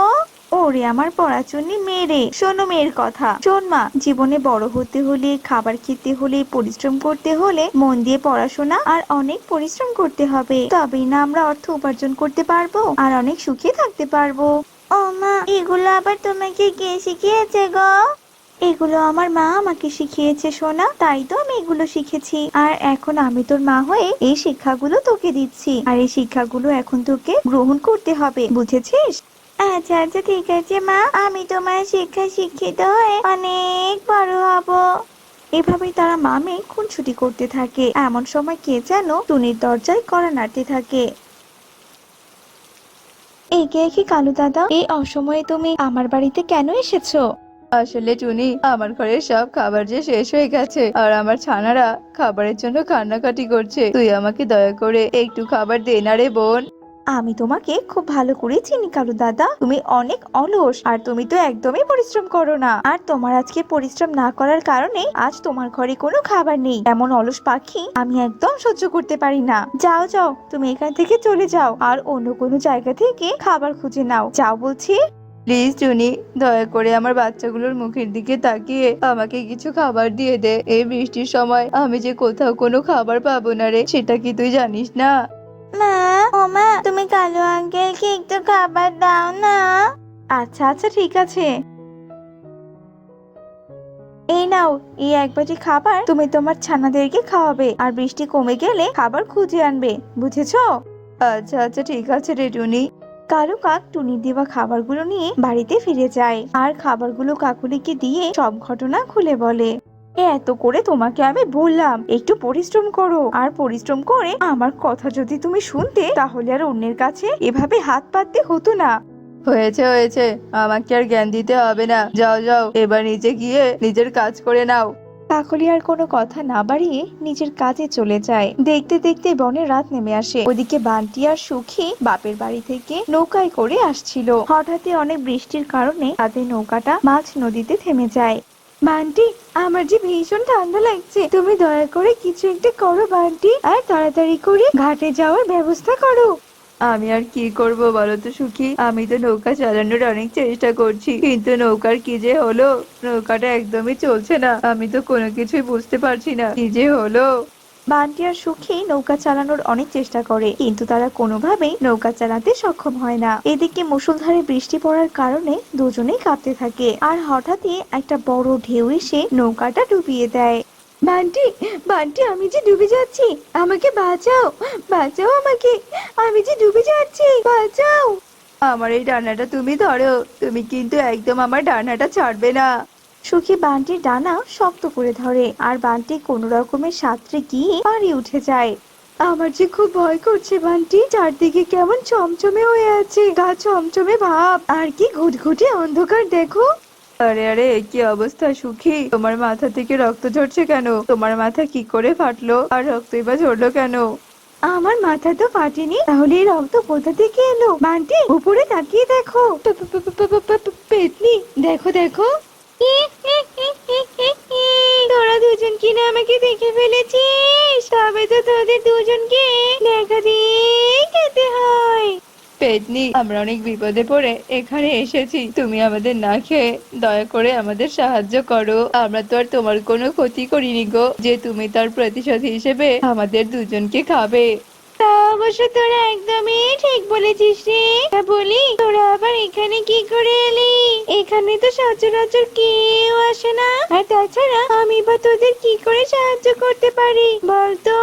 ওরে আমার পড়াচুনি মেয়ে, শোনো মেয়ের কথা। শোন মা, জীবনে বড় হতে হলে, খাবার খেতে হলে, পরিশ্রম করতে হলে মন দিয়ে পড়াশোনা আর অনেক পরিশ্রম করতে হবে। তবেই না আমরা অর্থ উপার্জন করতে পারবো আর অনেক সুখে থাকতে পারবো। ও মা, এগুলো আবার তোমাকে কে শিখিয়েছে গো? এগুলো আমার মা আমাকে শিখিয়েছে সোনা, তাই তো আমি এগুলো শিখেছি। আর এখন আমি তোর মা হয়ে এই শিক্ষাগুলো তোকে দিচ্ছি, আর এই শিক্ষাগুলো এখন তোকে গ্রহণ করতে হবে, বুঝেছিস? আচ্ছা আচ্ছা, ঠিক আছে মা, আমি তোমার শিক্ষা শিক্ষিত হয়ে অনেক বড় হব। এভাবেই তারা মা মেয়ে খুনসুটি করতে থাকে। এমন সময় কে যেন টুনির দরজায় কড়া নাড়তে থাকে। একে একে কালু দাদা, এই অসময়ে তুমি আমার বাড়িতে কেন এসেছো? আসলে টুনি, আমার ঘরের সব খাবার যে শেষ হয়ে গেছে, আর আমার ছানারা খাবারের জন্য কান্নাকাটি করছে। তুই আমাকে দয়া করে একটু খাবার দে না রে বোন। আমি তোমাকে খুব ভালো করে চিনি কালু দাদা, তুমি অনেক অলস, আর তুমি তো একদমই পরিশ্রম করো না। আর তোমার আজকে পরিশ্রম না করার কারণে আজ তোমার ঘরে কোনো খাবার নেই। এমন অলস পাখি আমি একদম সহ্য করতে পারি না। যাও যাও, তুমি এখান থেকে চলে যাও, আর অন্য কোনো জায়গা থেকে খাবার খুঁজে নাও। যাও বলছি। প্লিজ টুনি, দয়া করে আমার বাচ্চাগুলোর মুখের দিকে তাকিয়ে আমাকে কিছু খাবার দিয়ে দে। এই বৃষ্টির সময় আমি যে কোথাও কোনো খাবার পাবো না রে, সেটা কি তুই জানিস না? মা, ও মা, তুমি কালু আঙ্কেলকে একটু খাবার দাও না। আচ্ছা আচ্ছা, ঠিক আছে। এই নাও, এই 1 বাটি খাবার তুমি তোমার ছানাদেরকে খাওয়াবে, আর বৃষ্টি কমে গেলে খাবার খুঁজে আনবে, বুঝেছো? আচ্ছা আচ্ছা, ঠিক আছে রে টুনি। কালু কাক টুনির দেওয়া খাবারগুলো নিয়ে বাড়িতে ফিরে যায়, আর খাবারগুলো কাকুলিকে দিয়ে সব ঘটনা খুলে বলে। এত করে তোমাকে আমি বললাম একটু পরিশ্রম করো, আর পরিশ্রম করে আমার কথা যদি তুমি শুনতে, তাহলে আর অন্যের কাছে এভাবে হাত পাততে হতো না। হয়েছে হয়েছে, আমাকে আর জ্ঞান দিতে হবে না। যাও যাও, এবার নিচে গিয়ে নিজের কাজ করে নাও। কাকলি আর কোনো কথা না বাড়িয়ে নিজের কাজে চলে যায়। দেখতে দেখতে বনে রাত নেমে আসে। ওদিকে বান্টি আর সুখী বাপের বাড়ি থেকে নৌকায় করে আসছিল। হঠাৎই অনেক বৃষ্টির কারণে তাদের নৌকাটা মাঝ নদীতে থেমে যায়। বান্টি, আমার যে ভীষণ ঠান্ডা লাগছে, তুমি দয়া করে কিছু একটা করো বান্টি, আর তাড়াতাড়ি করে ঘাটে যাওয়ার ব্যবস্থা করো। আমি আর কি করব বলো তো সুখী, আমি তো নৌকা চালানোর অনেক চেষ্টা করছি, কিন্তু নৌকার কি যে হলো, নৌকাটা একদমই চলছে না। আমি তো কোনো কিছুই বুঝতে পারছি না কি যে হলো। বান্টি আর সুখী নৌকা চালানোর অনেক চেষ্টা করে, কিন্তু তারা কোনোভাবেই নৌকা চালাতে সক্ষম হয় না। এদিকে মুষলধারে বৃষ্টি পড়ার কারণে দুজনেই কাঁপতে থাকে, আর হঠাৎই একটা বড় ঢেউ এসে নৌকাটা ডুবিয়ে দেয়। বান্টি, বান্টি, আমি যে ডুবে যাচ্ছি, আমাকে বাঁচাও, বাঁচাও আমাকে, আমি যে ডুবে যাচ্ছি, বাঁচাও। আমার এই ডানাটা তুমি ধরো, তুমি কিন্তু একদম আমার ডানাটা ছাড়বে না। সুখী বান্টির ডানা শক্ত করে ধরে, আর বান্টি কোনো রকমের সাঁতরে গিয়ে পাড়ে উঠে যায়। আমার যে খুব ভয় করছে বান্টি, চারদিকে কেমন চমচমে হয়ে আছে, গা চমচমে ভাব, আর কি ঘুটঘুটে অন্ধকার দেখো। আরে আরে, কি অবস্থা সুখী, তোমার মাথা থেকে রক্ত ঝরছে কেন? তোমার মাথা কি করে ফাটলো, আর রক্তই বা ঝরলো কেন? আমার মাথা তো ফাটেনি, তাহলে এই রক্ত কোথা থেকে এলো? বান্টি, উপরে তাকিয়ে দেখো। পেতনি, দেখো দেখো। তোরা দুজন কিনা আমাকে দেখে ফেলেছিস, তবে তো তোদের দুজনকে দেখা দিয়েই খেতে হয়। পেতনি, আমরা অনেক বিপদে পড়ে এখানে এসেছি, তুমি আমাদের না খেয়ে দয়া করে আমাদের সাহায্য করো। আমরা তো আর তোমার কোনো ক্ষতি করিনি গো, যে তুমি তার প্রতিশোধ হিসেবে আমাদের দুজনকে খাবে। তা অবশ্য তোরা একদমই ঠিক বলেছিস রে। তা বলি, তোরা আবার এখানে কি করে এলি? এখানে তো সচরাচর কেউ আসে না, আর তাছাড়া আমি বা তোদের কি করে সাহায্য করতে পারি বলতো?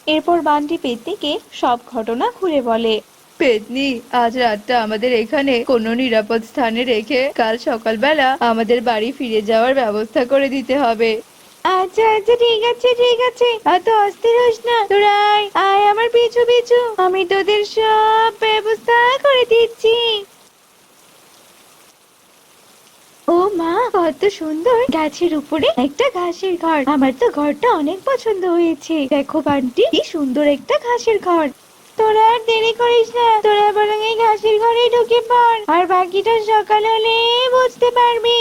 এরপর বান্টি পেতনিকে সব ঘটনা খুলে বলে। পেতনি, আজ রাতটা আমাদের এখানে কোনো নিরাপদ স্থানে রেখে কাল সকালবেলা আমাদের বাড়ি ফিরে যাওয়ার ব্যবস্থা করে দিতে হবে। আচ্ছা আচ্ছা, ঠিক আছে ঠিক আছে, এত অস্থির হোস না, তোরা আয় আয় আমার পিছু পিছু, আমি তোদের সব ব্যবস্থা করে দিচ্ছি। ও মা, কত সুন্দর, গাছের উপরে একটা ঘাসের ঘর। আমার তো ঘরটা অনেক পছন্দ হয়েছে। দেখো বান্টি, কি সুন্দর একটা ঘাসের ঘর। তোরা আর দেরি করিস না, তোরা বরং এই ঘাসের ঘরে ঢুকে পড়, আর বাকিটা সকাল হলে বুঝতে পারবি।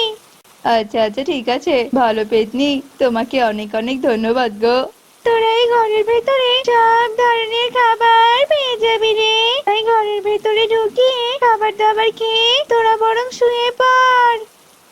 আচ্ছা আচ্ছা, ঠিক আছে, ভালো পেতনি, তোমাকে অনেক অনেক ধন্যবাদ গো। তোরা এই ঘরের ভেতরে সব ধরনের খাবার পেয়ে যাবি রে, তাই ঘরের ভেতরে ঢুকিয়ে খাবার দাবার খেয়ে তোরা বরং শুয়ে পড়।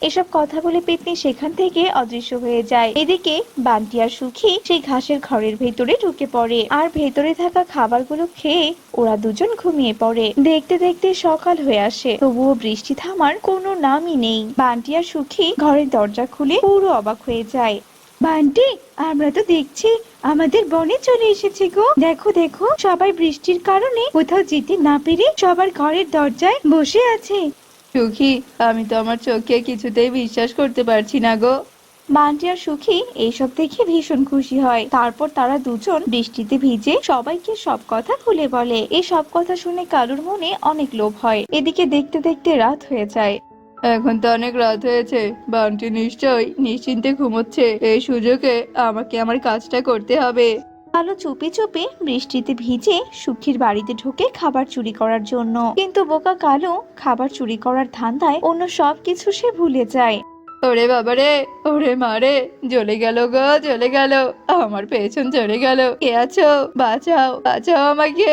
এসব কথা বলে পেতনি সেখান থেকে অদৃশ্য হয়ে যায়। এদিকে বান্টি আর সুখী সেই ঘাসের ঘরের ভেতরে ঢুকে পড়ে, আর ভেতরে থাকা খাবারগুলো খেয়ে ওরা দুজন ঘুমিয়ে পড়ে। দেখতে দেখতে সকাল হয়ে আসে, তবুও বৃষ্টি থামার কোনো নামই নেই। বান্টি আর সুখী ঘরের দরজা খুলে পুরো অবাক হয়ে যায়। বান্টি, আমরা তো দেখছি আমাদের বনে চলে এসেছে গো। দেখো দেখো, সবাই বৃষ্টির কারণে কোথাও যেতে না পেরে সবার ঘরের দরজায় বসে আছে। সুখী, আমি তো আমার চোখে কিছুতেই বিশ্বাস করতে পারছি না গো। বান্টি আর সুখী এইসব দেখে ভীষণ খুশি হয়। তারপর তারা দুজন বৃষ্টিতে ভিজে সবাইকে সব কথা খুলে বলে। এই সব কথা শুনে কালুর মনে অনেক লোভ হয়। এদিকে দেখতে দেখতে রাত হয়ে যায়। এখন তো অনেক রাত হয়েছে, বান্টি নিশ্চয়ই নিশ্চিন্তে ঘুমোচ্ছে। এই সুযোগে আমাকে আমার কাজটা করতে হবে। কালু চুপি চুপি বৃষ্টিতে ভিজে সুখীর বাড়িতে ঢুকে খাবার চুরি করার জন্য, কিন্তু বোকা কালু খাবার চুরি করার ধান্দায় অন্য সবকিছু সে ভুলে যায়। ওরে বাবারে, ওরে মারে, জ্বলে গেল গো, জ্বলে গেল, আমার পেছন চলে গেল, কে আছো, বাঁচাও বাঁচাও আমাকে।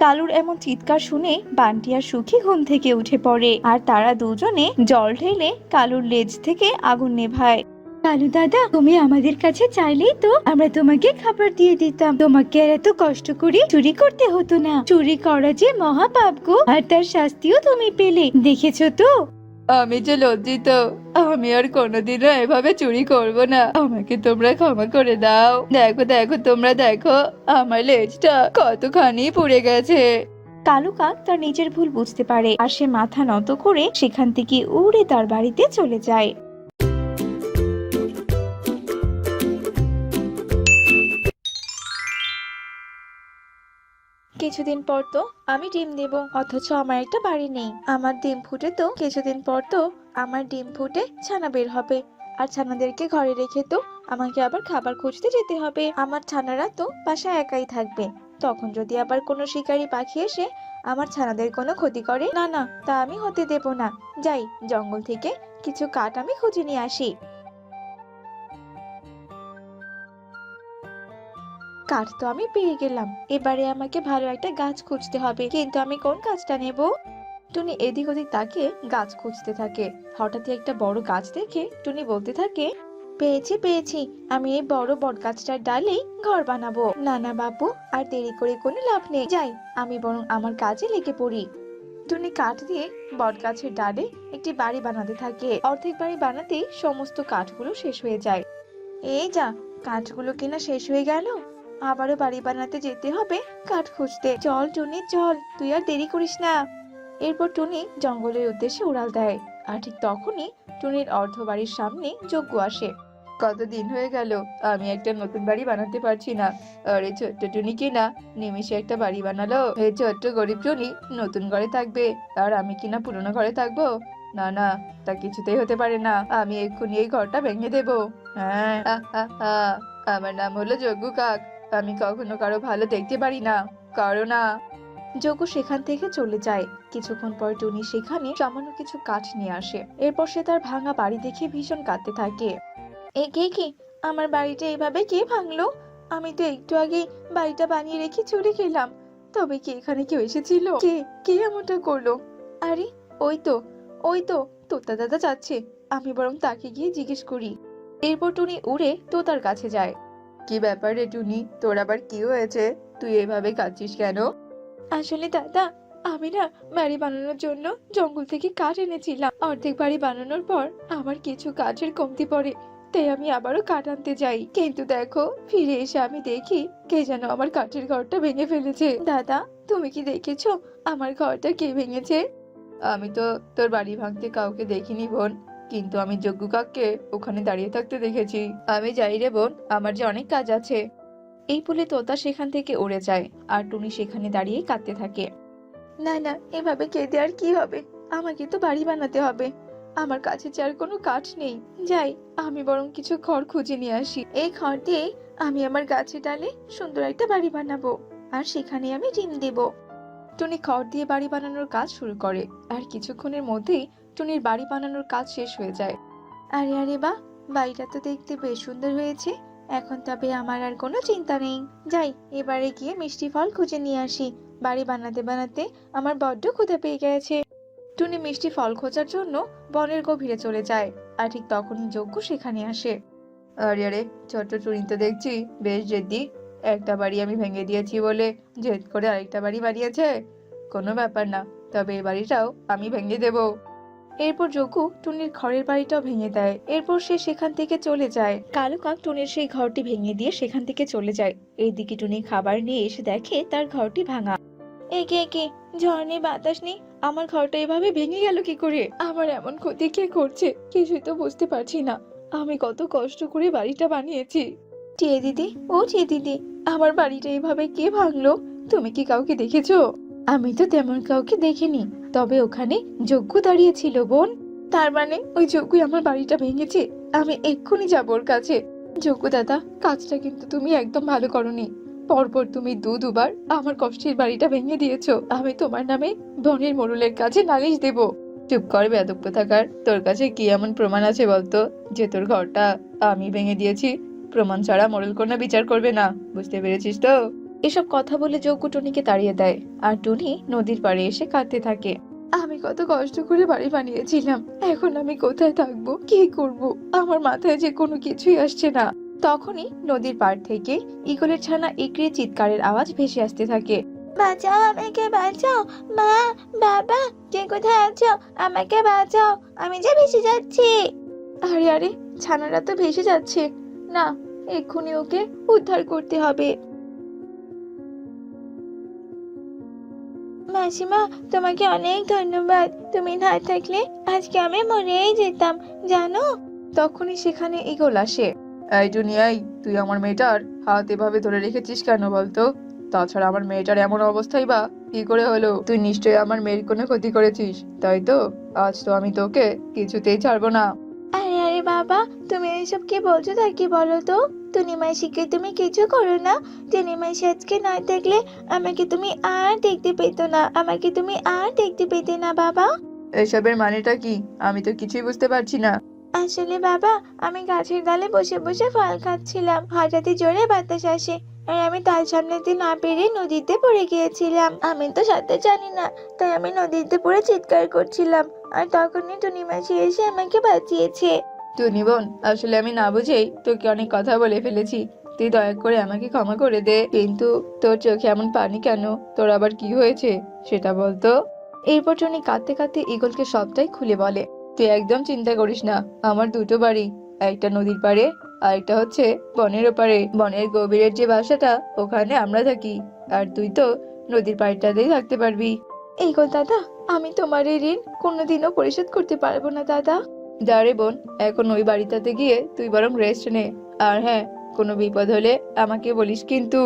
কালুর এমন চিৎকার শুনে বান্টি আর সুখী ঘুম থেকে উঠে পড়ে, আর তারা দুজনে জল ঢেলে কালুর লেজ থেকে আগুন নেভায়। কালু দাদা, তুমি আমাদের কাছে চাইলেই তো আমরা তোমাকে খাবার দিয়ে দিতাম, তোমাকে আর এত কষ্ট করে চুরি করতে হতো না। চুরি করা যে মহা পাপ গো, আর তার শাস্তিও তুমি পেলে, দেখেছো তো? আমি যে লজ্জিত, আমি আর কোনোদিনও এভাবে চুরি করব না, আমাকে তোমরা ক্ষমা করে দাও। দেখো দেখো, তোমরা দেখো, আমার লেজটা কতখানি পুড়ে গেছে। কালু কাক তার নিজের ভুল বুঝতে পারে, আর সে মাথা নত করে সেখান থেকে উড়ে তার বাড়িতে চলে যায়। কিছুদিন পর তো আমি ডিম দেব, অথচ আমার একটা বাড়ি নেই। আমার ডিম ফুটে তো কিছুদিন পর তো আমার ডিম ফুটে ছানা বের হবে, আর ছানাদেরকে ঘরে রেখে তো আমাকে আবার খাবার খুঁজতে যেতে হবে। আমার ছানারা তো বাসায় একাই থাকবে, তখন যদি আবার কোনো শিকারী পাখি এসে আমার ছানাদের কোনো ক্ষতি করে, না না, তা আমি হতে দেব না। যাই, জঙ্গল থেকে কিছু কাঠ আমি খুঁজে নিয়ে আসি। কাঠ তো আমি পেয়ে গেলাম, এবারে আমাকে ভালো একটা গাছ খুঁজতে হবে, কিন্তু আমি কোন গাছটা নেব? টুনি এদিক ওদিক তাকিয়ে গাছ খুঁজতে থাকে। হঠাৎই একটা বড় গাছ দেখে টুনি বলতে থাকে, পেয়েছি পেয়েছি, আমি এই বড় বট গাছটার ডালেই ঘর বানাবো। না না বাবু, আর দেরি করে কোনো লাভ নেই, যাই আমি বরং আমার কাজে লেগে পড়ি। টুনি কাঠ দিয়ে বট গাছের ডালে একটি বাড়ি বানাতে থাকে। অর্ধেক বাড়ি বানাতেই সমস্ত কাঠগুলো শেষ হয়ে যায়। এই যা, কাঠগুলো কিনা শেষ হয়ে গেল, আবারও বাড়ি বানাতে যেতে হবে কাঠ খুঁজতে। চল টুনি চল, তুই আর দেরি করিস না। এরপর টুনি জঙ্গলের উদ্দেশ্যে উড়াল দেয়। আর ঠিক তখনই টুনির অর্ধ বাড়ির সামনে যজ্ঞ আসে। কতদিন হয়ে গেল আমি একটা নতুন বাড়ি বানাতে পারছি না, আর এই ছোট্ট টুনি কিনা নিমিষে একটা বাড়ি বানালো। এই ছোট্ট গরিব টুনি নতুন ঘরে থাকবে আর আমি কিনা পুরোনো ঘরে থাকবো? না না, তা কিছুতেই হতে পারে না, আমি এক্ষুনি এই ঘরটা ভেঙে দেবো। হ্যাঁ, আমার নাম হলো যজ্ঞ কাক, আমি কখনো কারো ভালো দেখতে পারি না, কারো না। যজ্ঞ সেখান থেকে চলে যায়। কিছুক্ষণ পর টুনি সেখানে সামান্য কিছু কাঠ নিয়ে আসে। এরপর সে তার ভাঙা বাড়ি দেখে ভীষণ কাঁদতে থাকে। এ কি, আমার বাড়িটা এভাবে কে ভাঙলো? আমি তো একটু আগে বাড়িটা বানিয়ে রেখে চলে গেলাম, তবে কি এখানে কেউ এসেছিল? কে কে এমনটা করলো? আরে ওই তো তোতা দাদা যাচ্ছে, আমি বরং তাকে গিয়ে জিজ্ঞেস করি। এরপর টুনি উড়ে তোতার কাছে যায়। কি ব্যাপার রে টুনি, তোর আবার কি হয়েছে? তুই এভাবে কাঁদছিস কেন? আসলে দাদা, আমি না বাড়ি বানানোর জন্য জঙ্গল থেকে কাঠ এনেছিলাম। অর্ধেক বাড়ি বানানোর পর আমার কিছু কাঠের কমতি পড়ে, তাই আমি আবারও কাঠ আনতে যাই। কিন্তু দেখো, ফিরে এসে আমি দেখি কে যেন আমার কাঠের ঘরটা ভেঙে ফেলেছে। দাদা, তুমি কি দেখেছো আমার ঘরটা কে ভেঙেছে? আমি তো তোর বাড়ি ভাঙতে কাউকে দেখিনি বোন, কিন্তু আমি যজ্ঞ কাককে ওখানে দাঁড়িয়ে থাকতে দেখেছি। আমি যাই রে বোন, আমার যে অনেক কাজ আছে। এই বলে তোতা সেখান থেকে উড়ে যায় আর টুনি সেখানে দাঁড়িয়ে কাঁদতে থাকে। না না, এভাবে কেঁদে আর কি হবে, আমাকে তো বাড়ি বানাতে হবে। আমার কাছে যে আর কোনো কাঠ নেই, যাই আমি বরং কিছু খড় খুঁজে নিয়ে আসি। এই খড় দিয়ে আমি আমার গাছের ডালে সুন্দর একটা বাড়ি বানাবো, আর সেখানে আমি ডিম দেব। টুনি খড় দিয়ে বাড়ি বানানোর কাজ শুরু করে, আর কিছুক্ষণের মধ্যেই টুনির বাড়ি বানানোর কাজ শেষ হয়ে যায়। আরে আরে বাহ, বাড়িটা তো দেখতে বেশ সুন্দর হয়েছে, এখন তবে আমার আর কোনো চিন্তা নেই। যাই, এবারে গিয়ে মিষ্টি ফল খুঁজে নিয়ে আসি, বাড়ি বানাতে বানাতে আমার বড্ড ক্ষুধা পেয়ে গেছে। টুনি মিষ্টি ফল খোঁজার জন্য বনের গভীরে চলে যায়। আর ঠিক তখনই যজ্ঞ সেখানে আসে। আরে আরে, ছোট্ট টুনি তো দেখছি বেশ জেদি, একটা বাড়ি আমি ভেঙে দিয়েছি বলে জেদ করে আরেকটা বাড়ি বানিয়েছে। কোনো ব্যাপার না, তবে এই বাড়িটাও আমি ভেঙে দেব। এরপর যজ্ঞ টুনির ঘরের বাড়িটাও ভেঙে দেয়। এরপর সে সেখান থেকে চলে যায়। কালো কাক টুনির সেই ঘরটি ভেঙে দিয়ে সেখান থেকে চলে যায়। এইদিকে টুনি খাবার নিয়ে এসে দেখে তার ঘরটি ভাঙা। একে ঝড় নেই বাতাস নেই, আমার ঘরটা এভাবে ভেঙে গেল কি করে? আমার এমন ক্ষতি কে করছে কিছুই তো বুঝতে পারছি না। আমি কত কষ্ট করে বাড়িটা বানিয়েছি। টিয়ে দিদি, ও টিয়ে দিদি, আমার বাড়িটা এভাবে কে ভাঙলো? তুমি কি কাউকে দেখেছো? আমি তো তেমন কাউকে দেখিনি, তবে ওখানে যজ্ঞ দাঁড়িয়ে ছিল বোন। তার মানে ওই যজ্ঞই আমার বাড়িটা ভেঙেছে। আমি এক্ষুনি যাবো ওর কাছে। যজ্ঞ দাদা, কাজটা কিন্তু তুমি একদম ভালো করোনি। পরপর তুমি দুবার আমার কষ্টের বাড়িটা ভেঙে দিয়েছো। আমি তোমার নামে বনের মোড়লের কাছে নালিশ দেব। চুপ কর বেয়াদব কোথাকার, তোর কাছে কি এমন প্রমাণ আছে বলতো যে তোর ঘরটা আমি ভেঙে দিয়েছি? প্রমাণ ছাড়া মোড়ল কোনো বিচার করবে না, বুঝতে পেরেছিস তো? এসব কথা বলে যজ্ঞ টুনিকে তাড়িয়ে দেয়, আর টুনি নদীর পাড়ে এসে কাঁদতে থাকে। আমি কত কষ্ট করে বাড়ি বানিয়েছিলাম, এখন আমি কোথায় থাকবো, কি করব? আমার মাথায় যে কোনো কিছুই আসছে না। তখনই নদীর পাড় থেকে ঈগলের ছানা ইকড়ে চিৎকারের আওয়াজ ভেসে আসতে থাকে। বাঁচাও, আমাকে বাঁচাও, মা, বাবা, কে কোথায় আছো? আমাকে বাঁচাও, আমি যে ভেসে যাচ্ছি। আরে আরে, ছানারা তো ভেসে যাচ্ছে না, এক্ষুনি ওকে উদ্ধার করতে হবে। মাসিমা, তোমাকে অনেক ধন্যবাদ, তুমি না থাকলে আজকে আমি মরেই যেতাম জানো। তখনই সেখানে ঈগল আসে। এই দুনিয়ায় তুই আমার মেয়েটার হাত এভাবে ধরে রেখেছিস কেন বলতো? তাছাড়া আমার মেয়েটার এমন অবস্থাই বা কি করে হলো? তুই নিশ্চয়ই আমার মেয়ের কোনো ক্ষতি করেছিস, তাই তো? আজ তো আমি তোকে কিছুতেই ছাড়বো না। আরে আরে আরে বাবা, তুমি এসব কি বলছো তা কি বলো তো? টুনি মাসিকে তুমি কিছু করো না। টুনি মাসি আজকে না দেখলে আমাকে তুমি আর দেখতে পেতো না, আমাকে তুমি আর দেখতে পেতে না বাবা। এসবের মানেটা কি? আমি তো কিছুই বুঝতে পারছি না। আসলে বাবা, আমি গাছের ডালে বসে বসে ফল খাচ্ছিলাম, হঠাৎই জোরে বাতাস আসে আর আমি তাল সামলাতে না পেরে নদীতে পড়ে গিয়েছিলাম। আমি তো সাঁতার জানি না, তাই আমি নদীতে পড়ে চিৎকার করছিলাম, আর তখনই টুনি মাসি এসে আমাকে বাঁচিয়েছে। টুনি বোন, আসলে আমি না বুঝেই তোকে অনেক কথা বলে ফেলেছি। তুই দয়া করে আমাকে ক্ষমা করে দে। কিন্তু তোর চোখে এমন পানি কেন? তোর আবার কি হয়েছে সেটা বলতো। এরপর টুনি কাঁদতে কাঁদতে ঈগলকে সবটাই খুলে বলে। তুই একদম চিন্তা করিস না, আমার দুটো বাড়ি, একটা নদীর পাড়ে আর একটা হচ্ছে বনের ওপারে। বনের গভীরের যে বাসাটা, ওখানে আমরা থাকি, আর তুই তো নদীর পাড়টাতেই থাকতে পারবি। এই গো দাদা, আমি তোমার এই ঋণ কোনোদিনও পরিশোধ করতে পারবো না দাদা। দাঁড়ে বোন, এখন ওই বাড়িটাতে গিয়ে তুই বরং রেস্ট নে। আর হ্যাঁ, কোনো বিপদ হলে আমাকে বলিস কিন্তু।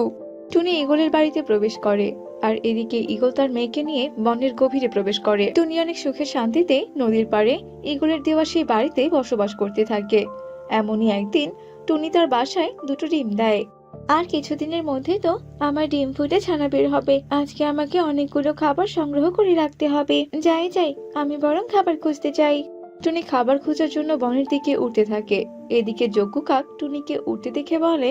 টুনি ঈগলের বাড়িতে প্রবেশ করে, আর এদিকে ঈগল তার মেয়েকে নিয়ে বনের গভীরে প্রবেশ করে। টুনি অনেক সুখে শান্তিতে নদীর পাড়ে ঈগলের দেওয়া সেই বাড়িতে বসবাস করতে থাকে। এমনই একদিন টুনি তার বাসায় দুটো ডিম দেয়। আর কিছুদিনের মধ্যে তো আমার ডিম ফুটে ছানা বের হবে। আজকে আমাকে অনেকগুলো খাবার সংগ্রহ করে রাখতে হবে। যাই যাই, আমি বরং খাবার খুঁজতে চাই। টুনি খাবার খোঁজার জন্য বনের দিকে উঠতে থাকে। এদিকে যজ্ঞ কাক টুনিকে উঠতে দেখে বলে,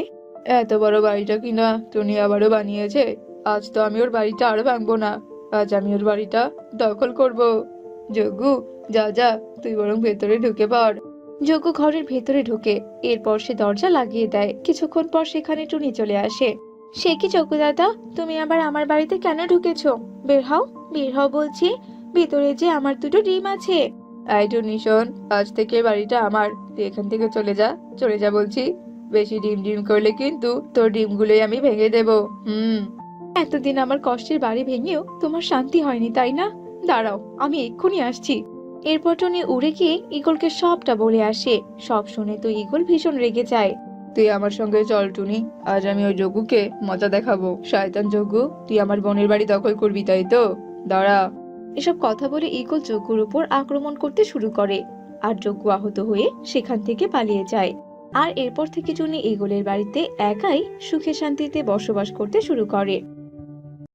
এত বড় বাড়িটা কিনা টুনি আবারও বানিয়েছে। আজ তো আমি ওর বাড়িটা আরো ভাঙবো না, আজ আমি ওর বাড়িটা দখল করব। যজ্ঞ, যা যা, তুই বরং ভেতরে ঢুকে পড়। যজ্ঞ ঘরের ভেতরে ঢুকে, এরপর সে দরজা লাগিয়ে দেয়। কিছুক্ষণ পর সেখানে টুনি চলে আসে। সে কি যজ্ঞ দাদা, তুমি আবার আমার বাড়িতে কেন ঢুকেছো? বের হও, বের হও বলছি, ভিতরে যে আমার দুটো ডিম আছে। আই টুনি শোন, আজ থেকে বাড়িটা আমার, তুই এখান থেকে চলে যা, চলে যা বলছি। বেশি ডিম ডিম করলে কিন্তু তোর ডিমগুলোই আমি ভেঙে দেবো। এতদিন আমার কষ্টের বাড়ি ভেঙেও তোমার শান্তি হয়নি, তাই না? দাঁড়াও, আমি এক্ষুনি আসছি। এরপর টুনি উড়ে গিয়ে ঈগলকে সবটা বলে আসে। সব শুনে তো ঈগল ভীষণ রেগে যায়। তুই আমার সঙ্গে চল টুনি, আজ আমি ওই যজ্ঞকে মজা দেখাবো। শয়তান যজ্ঞ, তুই আমার বোনের বাড়ি দখল করবি তাই তো? দাঁড়া। এসব কথা বলে ঈগল যজ্ঞর উপর আক্রমণ করতে শুরু করে, আর যজ্ঞ আহত হয়ে সেখান থেকে পালিয়ে যায়। আর এরপর থেকে টুনি ঈগলের বাড়িতে একাই সুখে শান্তিতে বসবাস করতে শুরু করে।